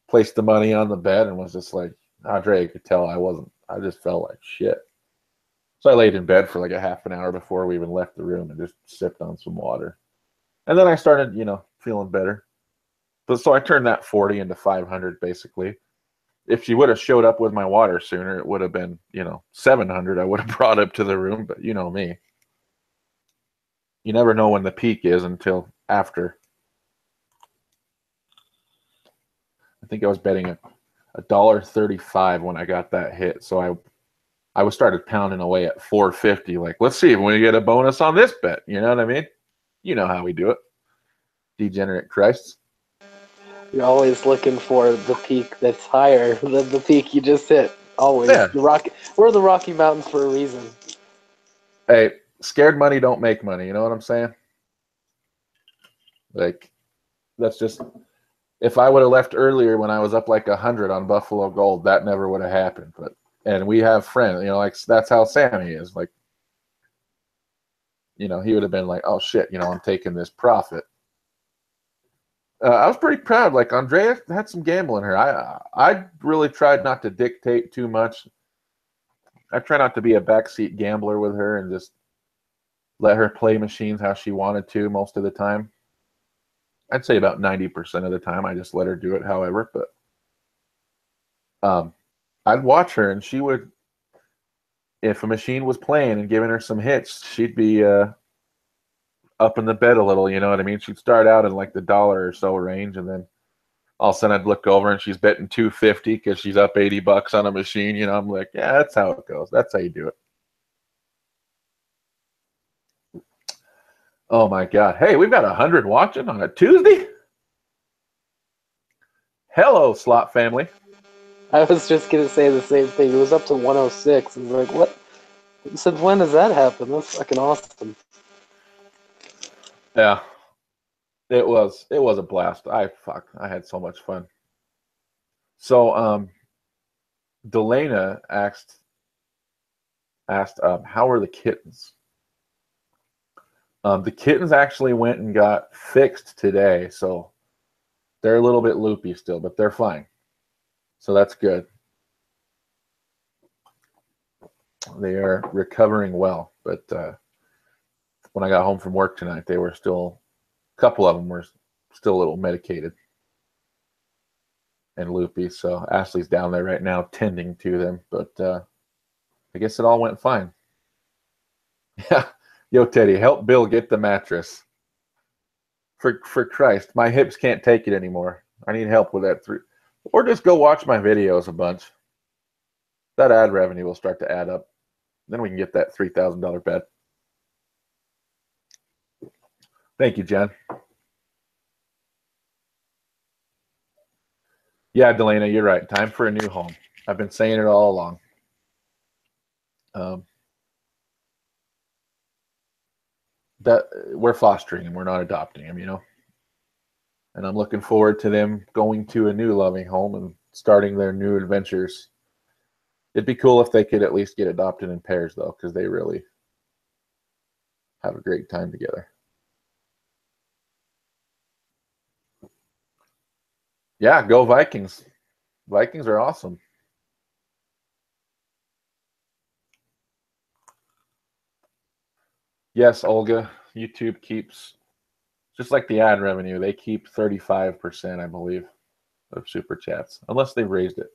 placed the money on the bed and was just like, Andre could tell I just felt like shit. So I laid in bed for like a half an hour before we even left the room and just sipped on some water. And then I started, feeling better. But so I turned that 40 into 500 basically. If she would have showed up with my water sooner, it would have been, 700 I would have brought up to the room, but you know me. You never know when the peak is until after. I think I was betting a $1.35 when I got that hit. So I was started pounding away at 450. Like, let's see if we get a bonus on this bet. You know what I mean? You know how we do it. Degenerate Christs. You're always looking for the peak that's higher than the peak you just hit. Always. Yeah. We're the Rocky Mountains for a reason. Hey, scared money don't make money. You know what I'm saying? Like, that's just, if I would have left earlier when I was up like 100 on Buffalo Gold, that never would have happened. And we have friends, like that's how Sammy is. Like, he would have been like, oh shit, I'm taking this profit. I was pretty proud. Like, Andrea had some gamble in her. I really tried not to dictate too much. I try not to be a backseat gambler with her and just let her play machines how she wanted to most of the time. I'd say about 90% of the time I just let her do it however. But I'd watch her, and she would, if a machine was playing and giving her some hits, she'd be up in the bed a little, you know what I mean? She'd start out in like the dollar or so range, and then all of a sudden I'd look over and she's betting 250 because she's up $80 on a machine. I'm like, yeah, that's how it goes. That's how you do it. Oh my God. Hey, we've got 100 watching on a Tuesday. Hello, slot family. I was just going to say the same thing. It was up to 106. I was like, what? I said, when does that happen? That's fucking awesome. Yeah. It was a blast. I had so much fun. So Delana asked how are the kittens? The kittens actually went and got fixed today, so they're a little bit loopy still, but they're fine. So that's good. They are recovering well, but when I got home from work tonight, they were still, a couple of them were still a little medicated and loopy. So Ashley's down there right now tending to them, but I guess it all went fine. Yeah. Yo, Teddy, help Bill get the mattress. For Christ, my hips can't take it anymore. I need help with that three. Or just go watch my videos a bunch. That ad revenue will start to add up. Then we can get that $3,000 bed. Thank you, Jen. Yeah, Delana, you're right. Time for a new home. I've been saying it all along. That we're fostering them. We're not adopting them, you know. And I'm looking forward to them going to a new loving home and starting their new adventures. It'd be cool if they could at least get adopted in pairs, though, because they really have a great time together. Yeah, go Vikings. Vikings are awesome. Yes, Olga, YouTube keeps, just like the ad revenue, they keep 35%, I believe, of super chats, unless they've raised it.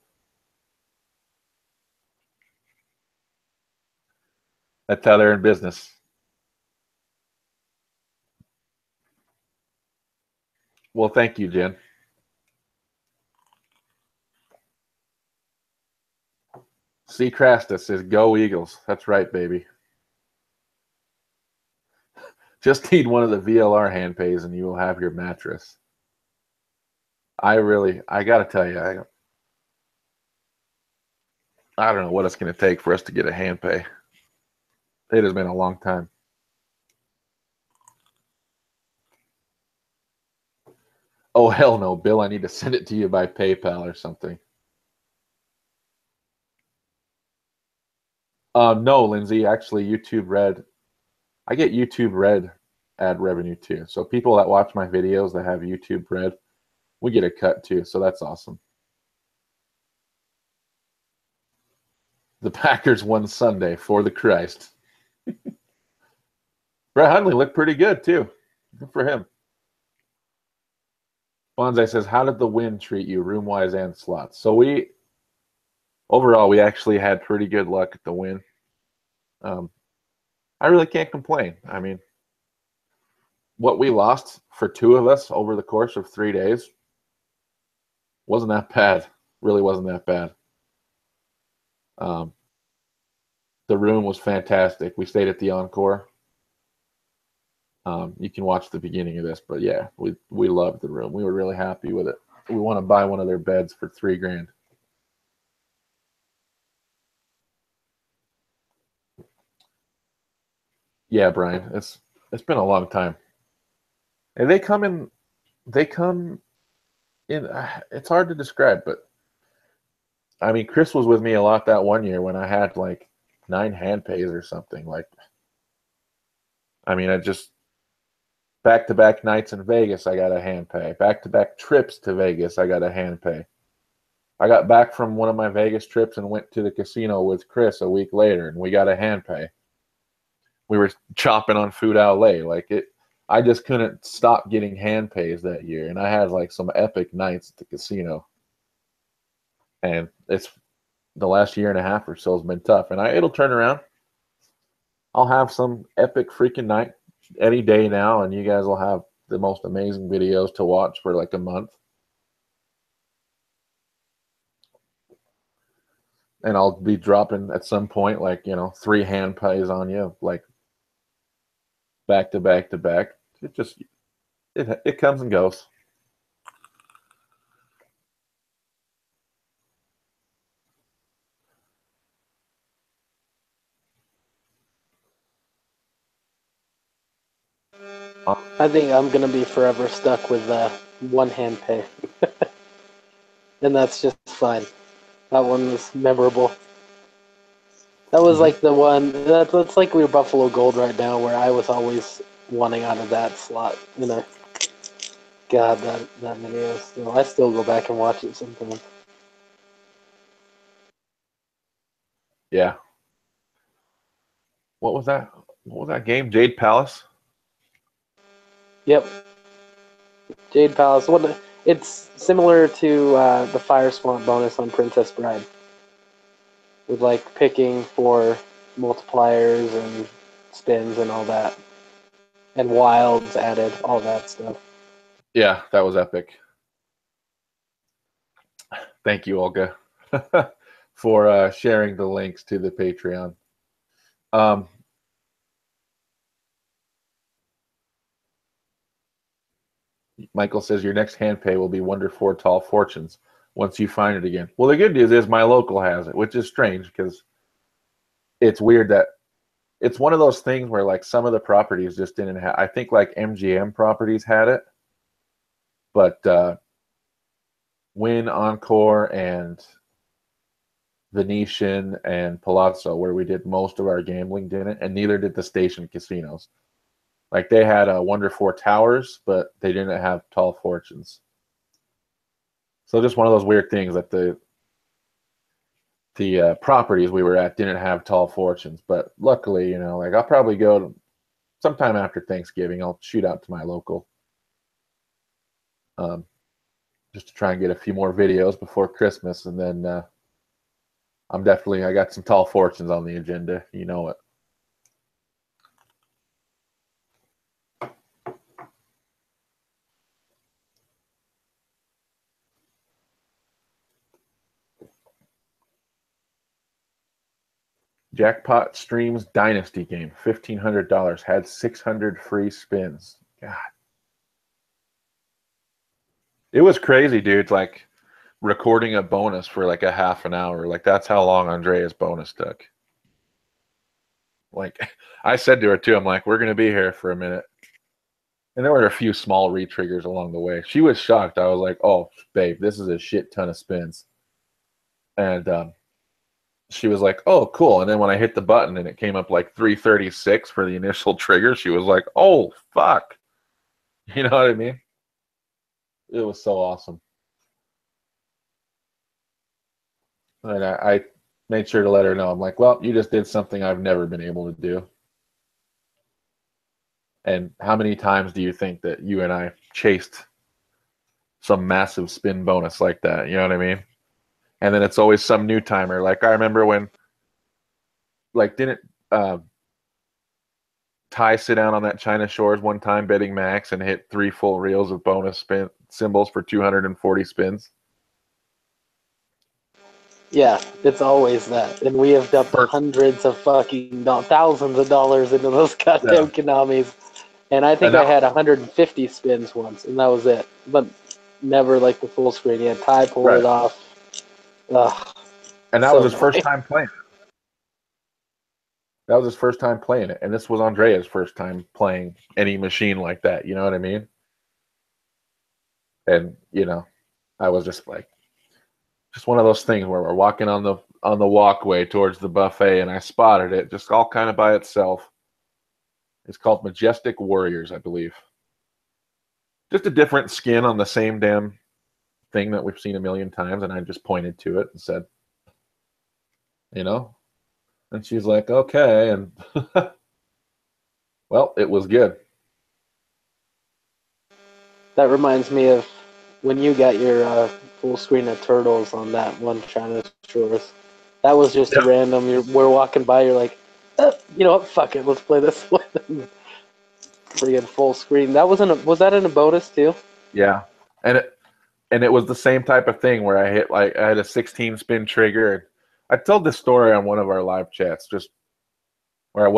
That's how they're in business. Well, thank you, Jen. C. Crastus says, go Eagles. That's right, baby. Just need one of the VLR hand pays and you will have your mattress. I got to tell you, I don't know what it's going to take for us to get a hand pay. It has been a long time. Oh, hell no, Bill. I need to send it to you by PayPal or something. No, Lindsay. Actually, YouTube Red. I get YouTube Red ad revenue too. So people that watch my videos that have YouTube Red, we get a cut too. So that's awesome. The Packers won Sunday for the Christ. Brett Hundley looked pretty good too. Good for him. Bonsai says, how did the win treat you, room-wise and slots? So overall, we actually had pretty good luck at the win. I really can't complain. I mean, what we lost for two of us over the course of 3 days wasn't that bad. Really wasn't that bad. The room was fantastic. We stayed at the Encore. You can watch the beginning of this, but yeah, we loved the room. We were really happy with it. We want to buy one of their beds for $3,000. Yeah, Brian, it's been a long time. And they come in. It's hard to describe, but I mean, Chris was with me a lot that one year when I had like 9 hand pays or something. Like, I mean, I just back-to-back nights in Vegas, I got a hand pay. Back-to-back trips to Vegas, I got a hand pay. I got back from one of my Vegas trips and went to the casino with Chris a week later, and we got a hand pay. We were chopping on food outlay. I just couldn't stop getting hand pays that year, and I had like some epic nights at the casino. And it's the last year and a half or so has been tough, and it'll turn around. I'll have some epic freaking night any day now, and you guys will have the most amazing videos to watch for like a month. And I'll be dropping at some point, like, 3 hand pays on you, like back to back to back. It comes and goes. I think I'm gonna be forever stuck with one hand pay, and that's just fine. That one was memorable. That was like the one. That's like we were Buffalo Gold right now, where I was always wanting out of that slot. God, that video still. I still go back and watch it sometimes. Yeah. What was that? What was that game? Jade Palace? Yep. Jade Palace. It's similar to the Fire Swamp bonus on Princess Bride, with like picking for multipliers and spins and all that, and wilds added, all that stuff. Yeah, that was epic. Thank you, Olga, for sharing the links to the Patreon. Um, Michael says your next hand pay will be Wonder 4 Tall Fortunes once you find it again. Well, the good news is my local has it, which is strange because it's weird that it's one of those things where like some of the properties just didn't have. I think like MGM properties had it, but Wynn, Encore, and Venetian and Palazzo, where we did most of our gambling, didn't, and neither did the station casinos. Like they had Wonder 4 Towers, but they didn't have Tall Fortunes. So just one of those weird things that the properties we were at didn't have Tall Fortunes. But luckily, like I'll probably go sometime after Thanksgiving. I'll shoot out to my local, just to try and get a few more videos before Christmas, and then I got some Tall Fortunes on the agenda. You know it. Jackpot Streams Dynasty game, $1,500, had 600 free spins. God. It was crazy, dude. Like recording a bonus for like a half an hour. Like that's how long Andrea's bonus took. Like I said to her too, I'm like, we're going to be here for a minute. And there were a few small retriggers along the way. She was shocked. I was like, oh, babe, this is a shit ton of spins. And she was like, oh, cool. And then when I hit the button and it came up like 336 for the initial trigger, she was like, oh, fuck. You know what I mean? It was so awesome. And I made sure to let her know. I'm like, well, you just did something I've never been able to do. And how many times do you think that you and I chased some massive spin bonus like that? You know what I mean? And then it's always some new timer. Like I remember when, like, didn't Ty sit down on that China Shores one time betting max and hit 3 full reels of bonus spin symbols for 240 spins? Yeah, it's always that. And we have dumped hundreds of fucking thousands of dollars into those goddamn Konamis. And I think I had 150 spins once, and that was it. But never like the full screen. Yeah, Ty pulled it off. Ugh, and that was his first time playing it. That was his first time playing it. And this was Andrea's first time playing any machine like that. You know what I mean? And, I was just like, just one of those things where we're walking on the walkway towards the buffet, and I spotted it just all kind of by itself. It's called Majestic Warriors, I believe. Just a different skin on the same damn thing that we've seen a million times, and I just pointed to it and said, and she's like, okay, and well, it was good. That reminds me of when you got your full screen of turtles on that one China Shores. That was just a random. We're walking by. You're like, you know what? Fuck it. Let's play this one. Friggin' full screen. That was that in a bonus too? Yeah, and it was the same type of thing where I had a 16 spin trigger. And I told this story on one of our live chats, just where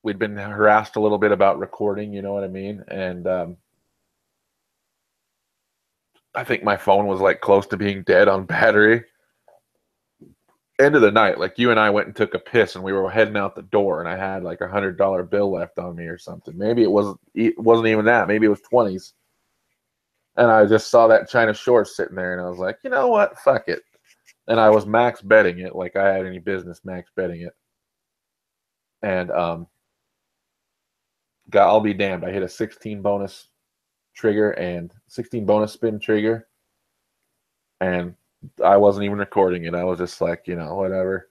we'd been harassed a little bit about recording. You know what I mean? And I think my phone was like close to being dead on battery. End of the night, like you and I went and took a piss, and we were heading out the door, and I had like $100 bill left on me or something. Maybe it wasn't even that. Maybe it was 20s. And I just saw that China Shore sitting there, and I was like, you know what? Fuck it. And I was max betting it, like I had any business max betting it. And I'll be damned. I hit a 16 bonus trigger and 16 bonus spin trigger, and I wasn't even recording it. I was just like, whatever.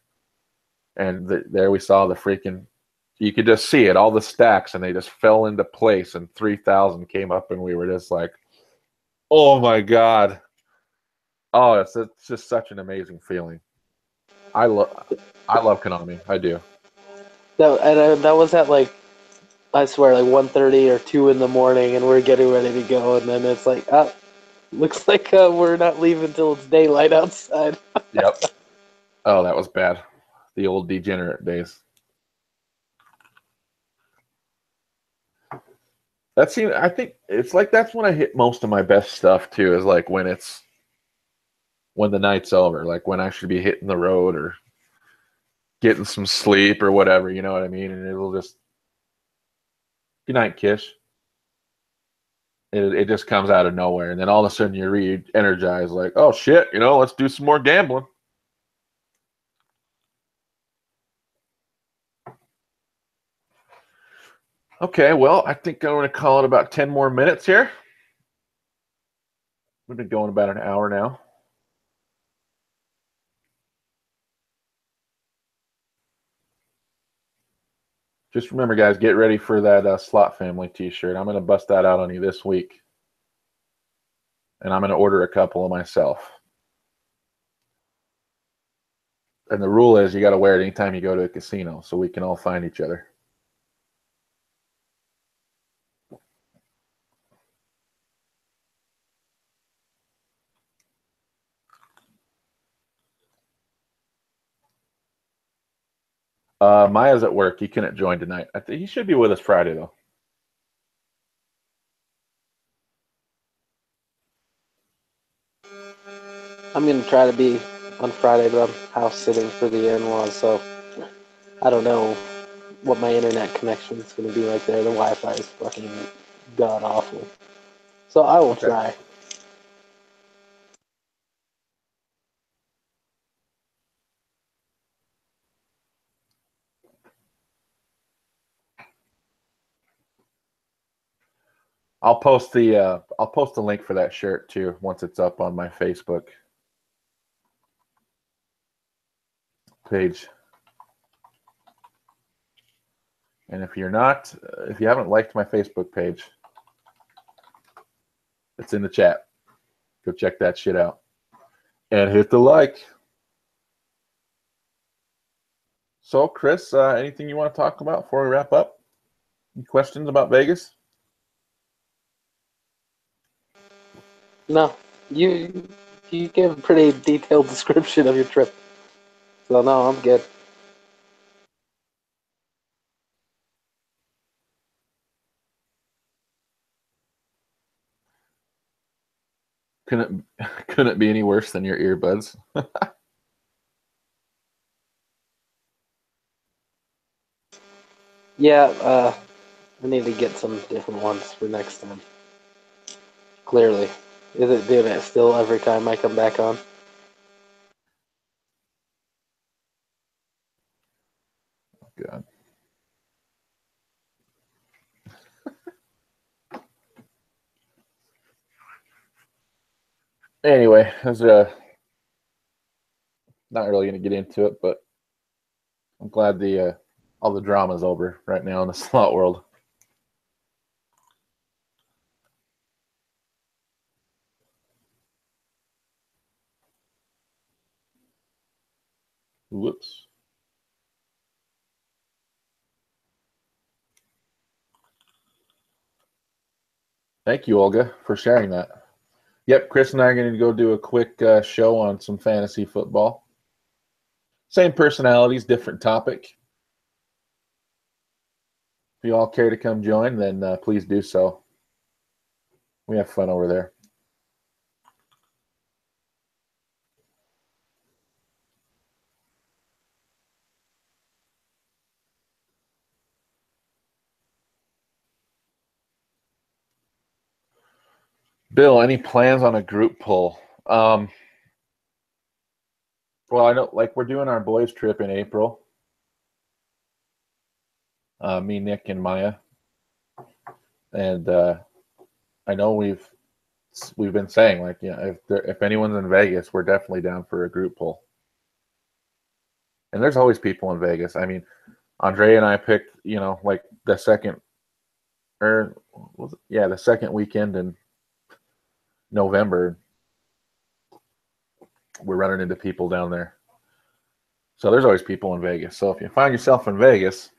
And there we saw the freaking, you could just see it, all the stacks, and they just fell into place, and 3,000 came up, and we were just like, oh my God. Oh, it's just such an amazing feeling. I love Konami. I do. That was at like, I swear, like 1:30 or 2 in the morning, and we're getting ready to go, and then it's like, Looks like we're not leaving until it's daylight outside. Yep. Oh, that was bad. The old degenerate days. That seems. I think it's like that's when I hit most of my best stuff too. Is like when the night's over, like when I should be hitting the road or getting some sleep or whatever. You know what I mean? And it'll just good night, Kish. It just comes out of nowhere, and then all of a sudden you're re-energized, like, oh shit, let's do some more gambling. Okay, well, I think I'm going to call it about 10 more minutes here. We've been going about an hour now. Just remember, guys, get ready for that Slot Family t-shirt. I'm going to bust that out on you this week. And I'm going to order a couple of myself. And the rule is you got to wear it anytime you go to a casino so we can all find each other. Maya's at work. He couldn't join tonight. I think he should be with us Friday, though. I'm going to try to be on Friday, but I'm house sitting for the in-laws, so I don't know what my internet connection is going to be like there. The Wi-Fi is fucking god-awful. So I will try. I'll post the link for that shirt too once it's up on my Facebook page. And if you haven't liked my Facebook page, it's in the chat. Go check that shit out. And hit the like. So, Chris, anything you want to talk about before we wrap up? Any questions about Vegas? No, you gave a pretty detailed description of your trip. So no, I'm good. Couldn't it be any worse than your earbuds? Yeah, I need to get some different ones for next time. Clearly. Is it doing it still every time I come back on? God. Anyway, I was not really going to get into it, but I'm glad all the drama's over right now in the slot world. Whoops. Thank you, Olga, for sharing that. Yep, Chris and I are going to go do a quick show on some fantasy football. Same personalities, different topic. If you all care to come join, then please do so. We have fun over there. Bill, any plans on a group pull? Well, I know, like, we're doing our boys trip in April. Me, Nick, and Maya, and I know we've been saying, like, if anyone's in Vegas, we're definitely down for a group pull. And there's always people in Vegas. I mean, Andre and I picked, like the second weekend in November. We're running into people down there. So there's always people in Vegas. So if you find yourself in Vegas,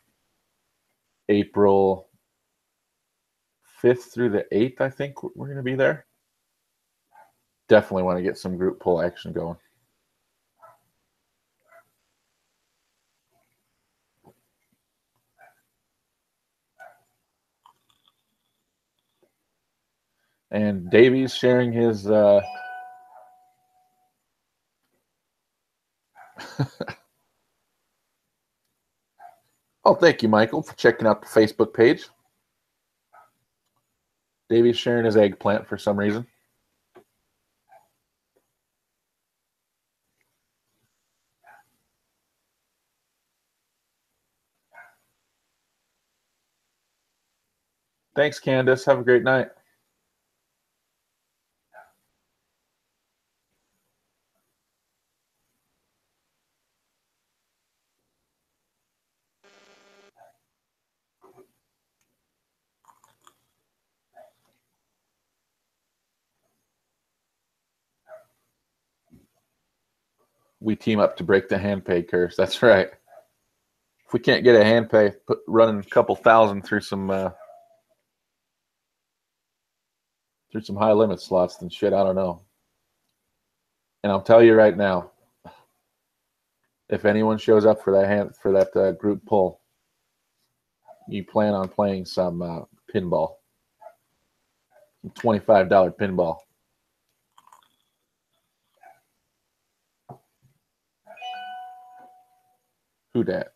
April 5th through the 8th, I think we're going to be there. definitely want to get some group pull action going. And Davey's sharing his oh, thank you, Michael, for checking out the Facebook page. Davey's sharing his eggplant for some reason. Thanks, Candace. Have a great night. We team up to break the hand pay curse. That's right. If we can't get a hand pay, running a couple thousand through some high limit slots, then shit, I don't know. And I'll tell you right now, if anyone shows up for that group pull, you plan on playing some pinball, some $25 pinball. Who dat?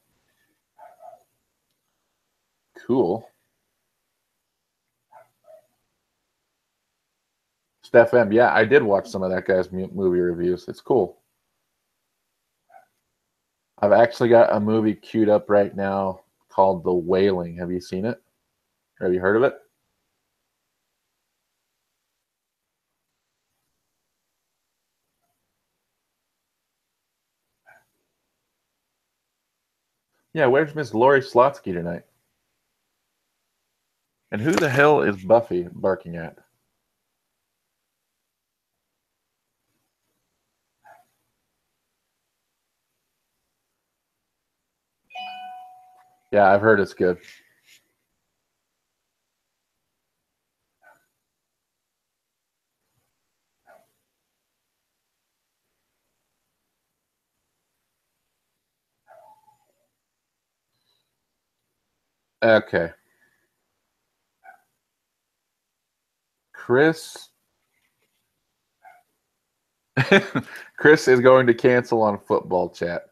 Cool. Steph M. Yeah, I did watch some of that guy's movie reviews. It's cool. I've actually got a movie queued up right now called The Wailing. Have you seen it? Or have you heard of it? Yeah, where's Miss Lori Slotsky tonight? And who the hell is Buffy barking at? Yeah, I've heard it's good. Okay. Chris Chris is going to cancel on football chat.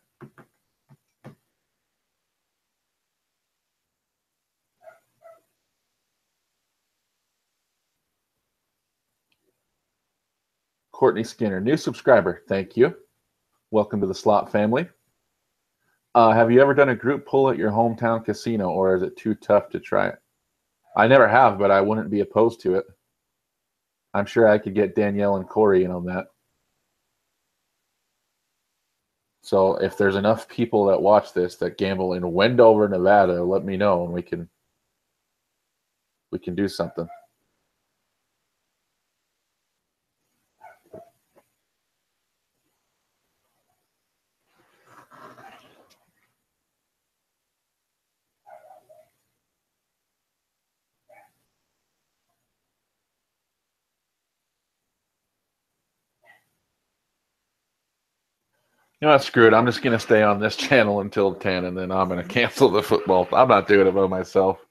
Courtney Skinner, new subscriber. Thank you. Welcome to the slot family. Have you ever done a group pull at your hometown casino, or is it too tough to try it? I never have, but I wouldn't be opposed to it. I'm sure I could get Danielle and Corey in on that. So if there's enough people that watch this that gamble in Wendover, Nevada, let me know and we can do something. You know what, screw it. I'm just going to stay on this channel until 10, and then I'm going to cancel the football. I'm not doing it by myself.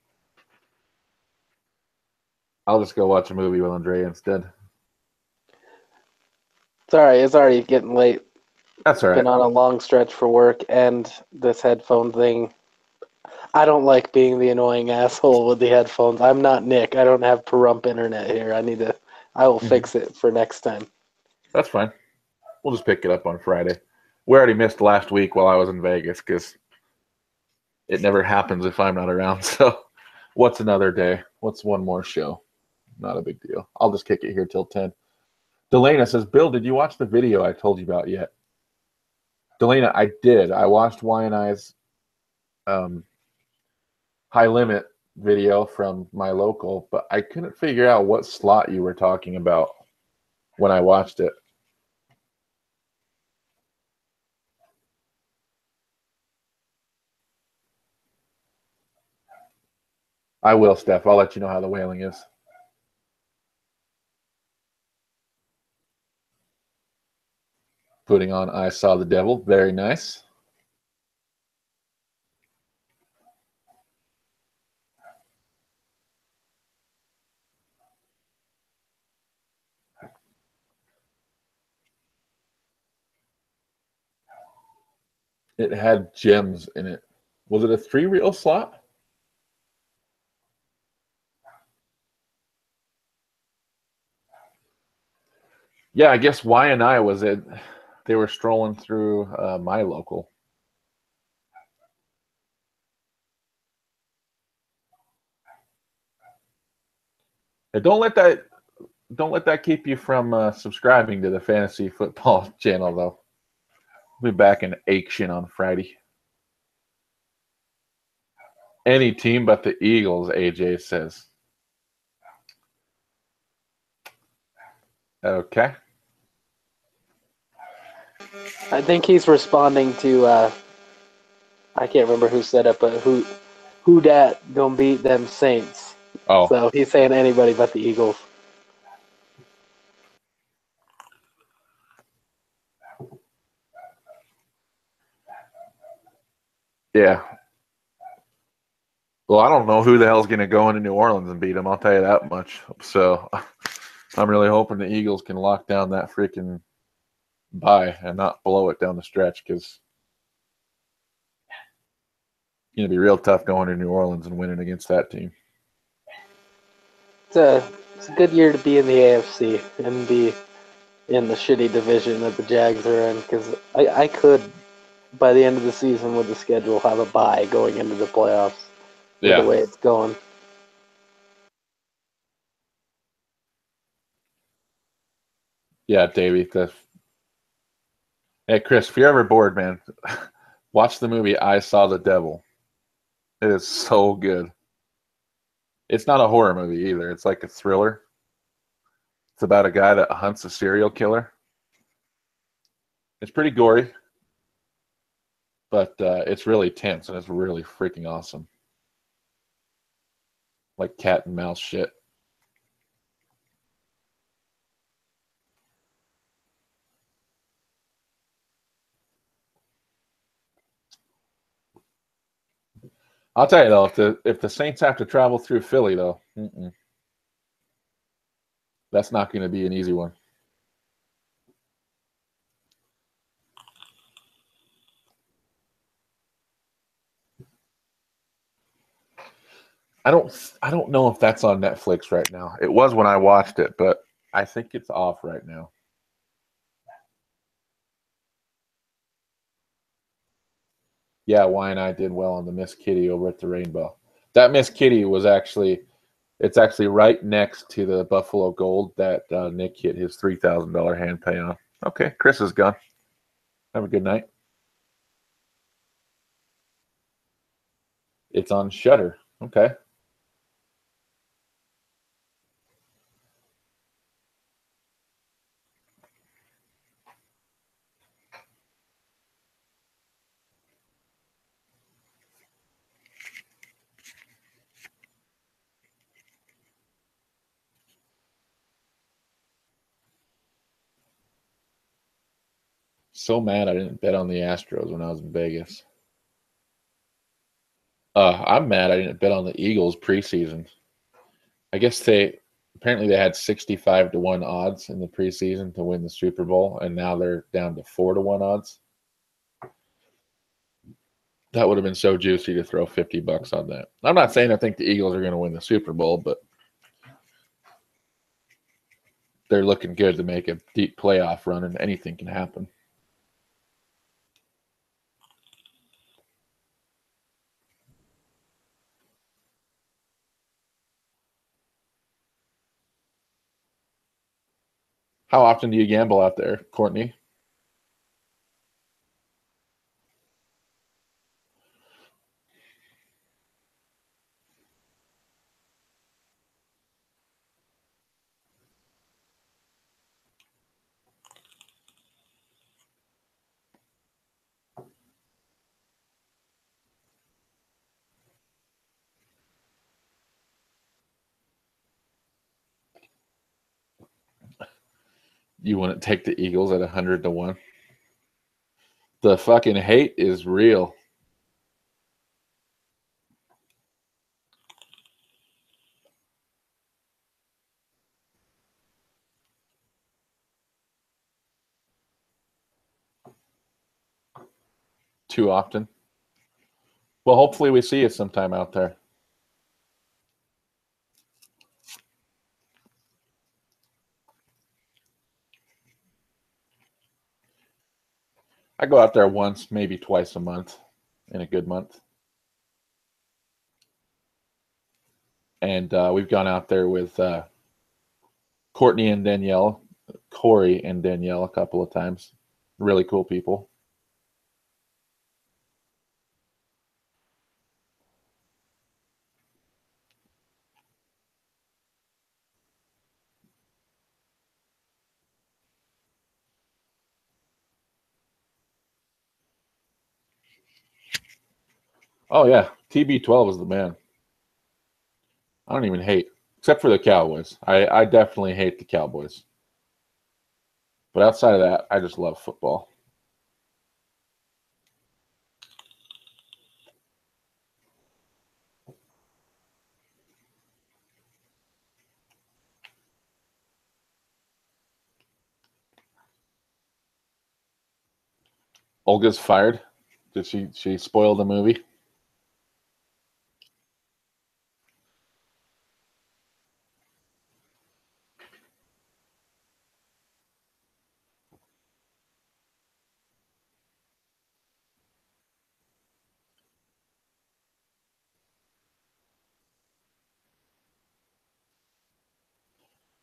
I'll just go watch a movie with Andrea instead. It's all right. It's already getting late. That's all right. Been on a long stretch for work, and this headphone thing. I don't like being the annoying asshole with the headphones. I'm not Nick. I don't have perump internet here. I will fix it for next time. That's fine. We'll just pick it up on Friday. We already missed last week while I was in Vegas because it never happens if I'm not around. So what's another day? What's one more show? Not a big deal. I'll just kick it here till 10. Delana says, Bill, did you watch the video I told you about yet? Delana, I did. I watched Y&I's high limit video from my local, but I couldn't figure out what slot you were talking about when I watched it. I will, Steph. I'll let you know how the whaling is. Putting on I Saw the Devil. Very nice. It had gems in it. Was it a 3-reel slot? Yeah, I guess Y and I was it. They were strolling through my local. And don't let that keep you from subscribing to the fantasy football channel though. We'll be back in action on Friday. Any team but the Eagles, AJ says. Okay. I think he's responding to I can't remember who said it, but who dat gonna beat them Saints? Oh. So he's saying anybody but the Eagles. Yeah. Well, I don't know who the hell's going to go into New Orleans and beat them. I'll tell you that much. So I'm really hoping the Eagles can lock down that freaking bye and not blow it down the stretch because it's going to be real tough going to New Orleans and winning against that team. It's a good year to be in the AFC and be in the shitty division that the Jags are in, because I could, by the end of the season with the schedule, have a bye going into the playoffs with the way it's going. Yeah, Davey. Hey, Chris, if you're ever bored, man, watch the movie I Saw the Devil. It is so good. It's not a horror movie either. It's like a thriller. It's about a guy that hunts a serial killer. It's pretty gory, but it's really tense and it's really freaking awesome. Like cat and mouse shit. I'll tell you though, if the Saints have to travel through Philly though, that's not going to be an easy one. I don't know if that's on Netflix right now. It was when I watched it, but I think it's off right now. Yeah, Y and I did well on the Miss Kitty over at the Rainbow. That Miss Kitty was it's actually right next to the Buffalo Gold that Nick hit his $3,000 hand pay on. Okay, Chris is gone. Have a good night. It's on Shudder. Okay. So mad I didn't bet on the Astros when I was in Vegas. I'm mad I didn't bet on the Eagles preseason. I guess apparently they had 65-1 odds in the preseason to win the Super Bowl, and now they're down to 4-1 odds. That would have been so juicy to throw $50 on that. I'm not saying I think the Eagles are going to win the Super Bowl, but they're looking good to make a deep playoff run, and anything can happen. How often do you gamble out there, Courtney? You wouldn't take the Eagles at 100-1? The fucking hate is real. Too often. Well, hopefully we see it sometime out there. I go out there once, maybe twice a month in a good month. And we've gone out there with Courtney and Danielle, Corey and Danielle a couple of times. Really cool people. Oh yeah, TB12 is the man. I don't even hate, except for the Cowboys. I definitely hate the Cowboys. But outside of that, I just love football. Olga's fired. Did she spoil the movie?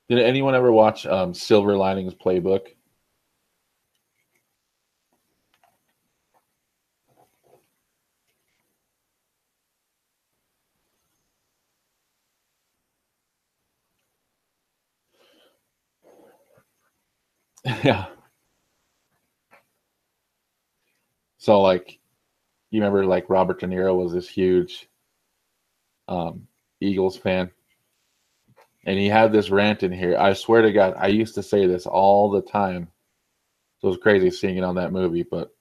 Did anyone ever watch Silver Linings Playbook? Yeah. So like, you remember like Robert De Niro was this huge Eagles fan, and he had this rant in here. I swear to God, I used to say this all the time. So it was crazy seeing it on that movie, but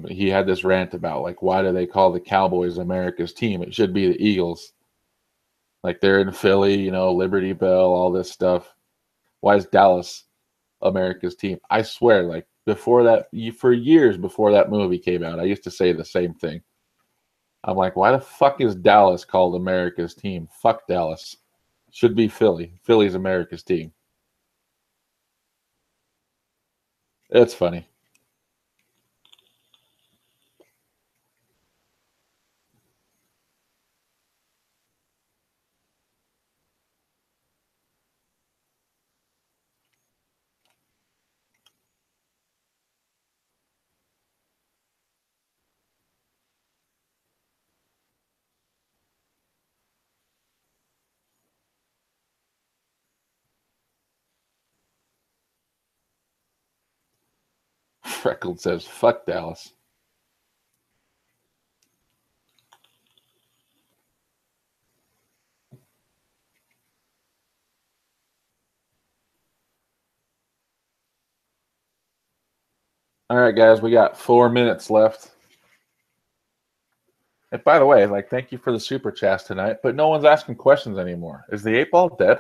he had this rant about like, why do they call the Cowboys America's team? It should be the Eagles. Like they're in Philly, you know, Liberty Bell, all this stuff. Why is Dallas America's team? I swear, like before that, for years before that movie came out, I used to say the same thing. I'm like, why the fuck is Dallas called America's team? Fuck Dallas. Should be Philly. Philly's America's team. It's funny. Freckled says, fuck Dallas. All right, guys, we got 4 minutes left. And by the way, like, thank you for the super chats tonight, but no one's asking questions anymore. Is the 8 ball dead?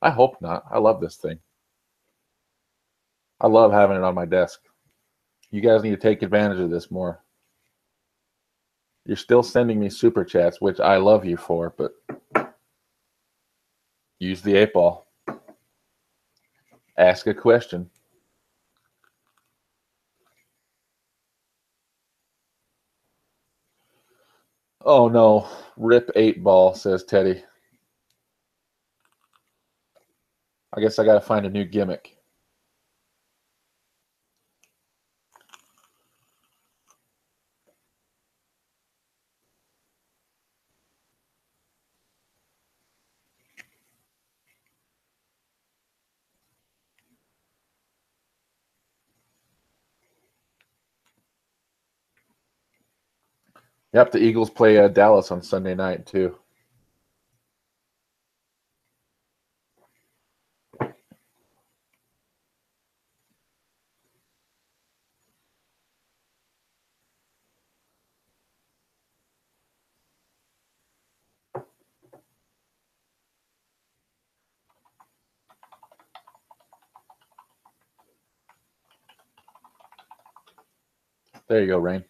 I hope not. I love this thing. I love having it on my desk. You guys need to take advantage of this more. You're still sending me super chats, which I love you for, but use the 8 ball. Ask a question. Oh no, rip 8 ball, says Teddy. I guess I got to find a new gimmick. Yep, the Eagles play Dallas on Sunday night too. There you go, Rain.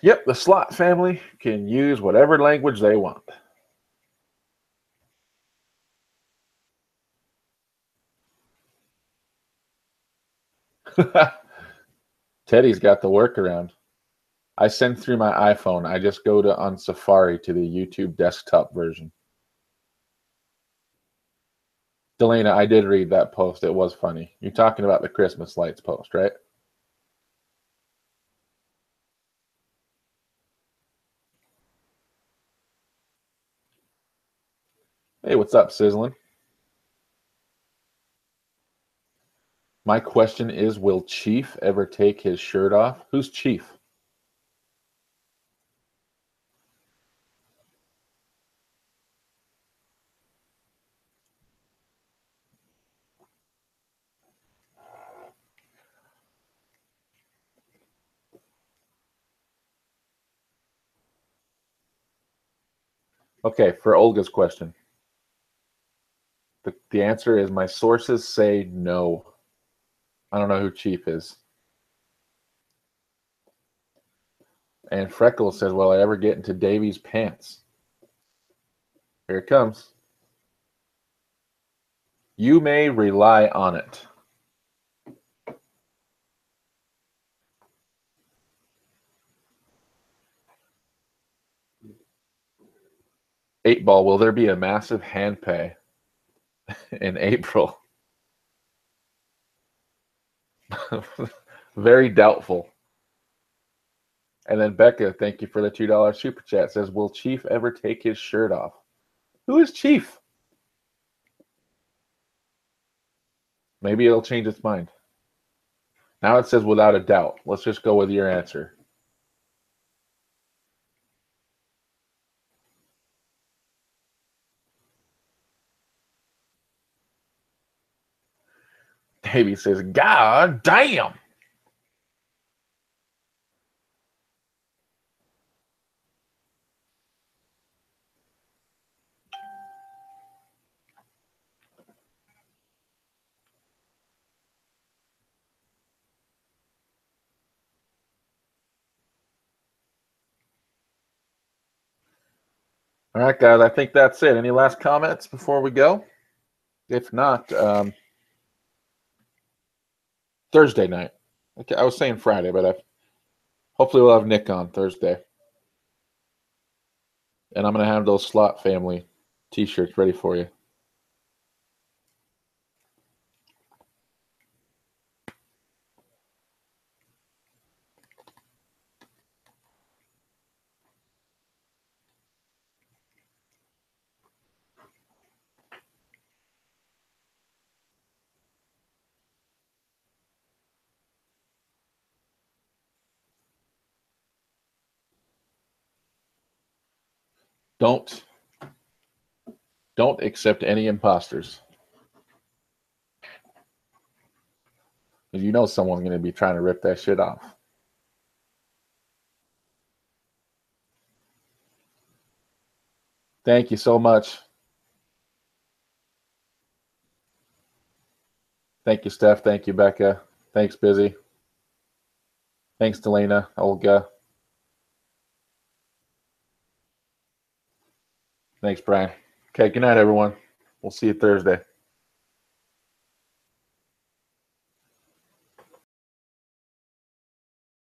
Yep, the slot family can use whatever language they want. Teddy's got the workaround. I send through my iPhone. I just go to on Safari to the YouTube desktop version. Delana, I did read that post. It was funny. You're talking about the Christmas lights post, right? Hey, what's up, Sizzling? My question is, will Chief ever take his shirt off? Who's Chief? Okay, for Olga's question. The answer is my sources say no. I don't know who Chief is. And Freckles says, will I ever get into Davy's pants? Here it comes. You may rely on it. Eight Ball, will there be a massive hand pay in April? Very doubtful. And then Becca, thank you for the $2 super chat, says, will Chief ever take his shirt off? Who is Chief? Maybe it'll change its mind. Now it says without a doubt. Let's just go with your answer. Davey says, God damn. All right, guys, I think that's it. Any last comments before we go? If not, Thursday night. Okay, I was saying Friday, but hopefully we'll have Nick on Thursday. And I'm going to have those Slot Family t-shirts ready for you. Don't accept any imposters. Because you know someone's going to be trying to rip that shit off. Thank you so much. Thank you, Steph. Thank you, Becca. Thanks, Busy. Thanks, Delana, Olga. Thanks, Brian. Okay, good night, everyone. We'll see you Thursday.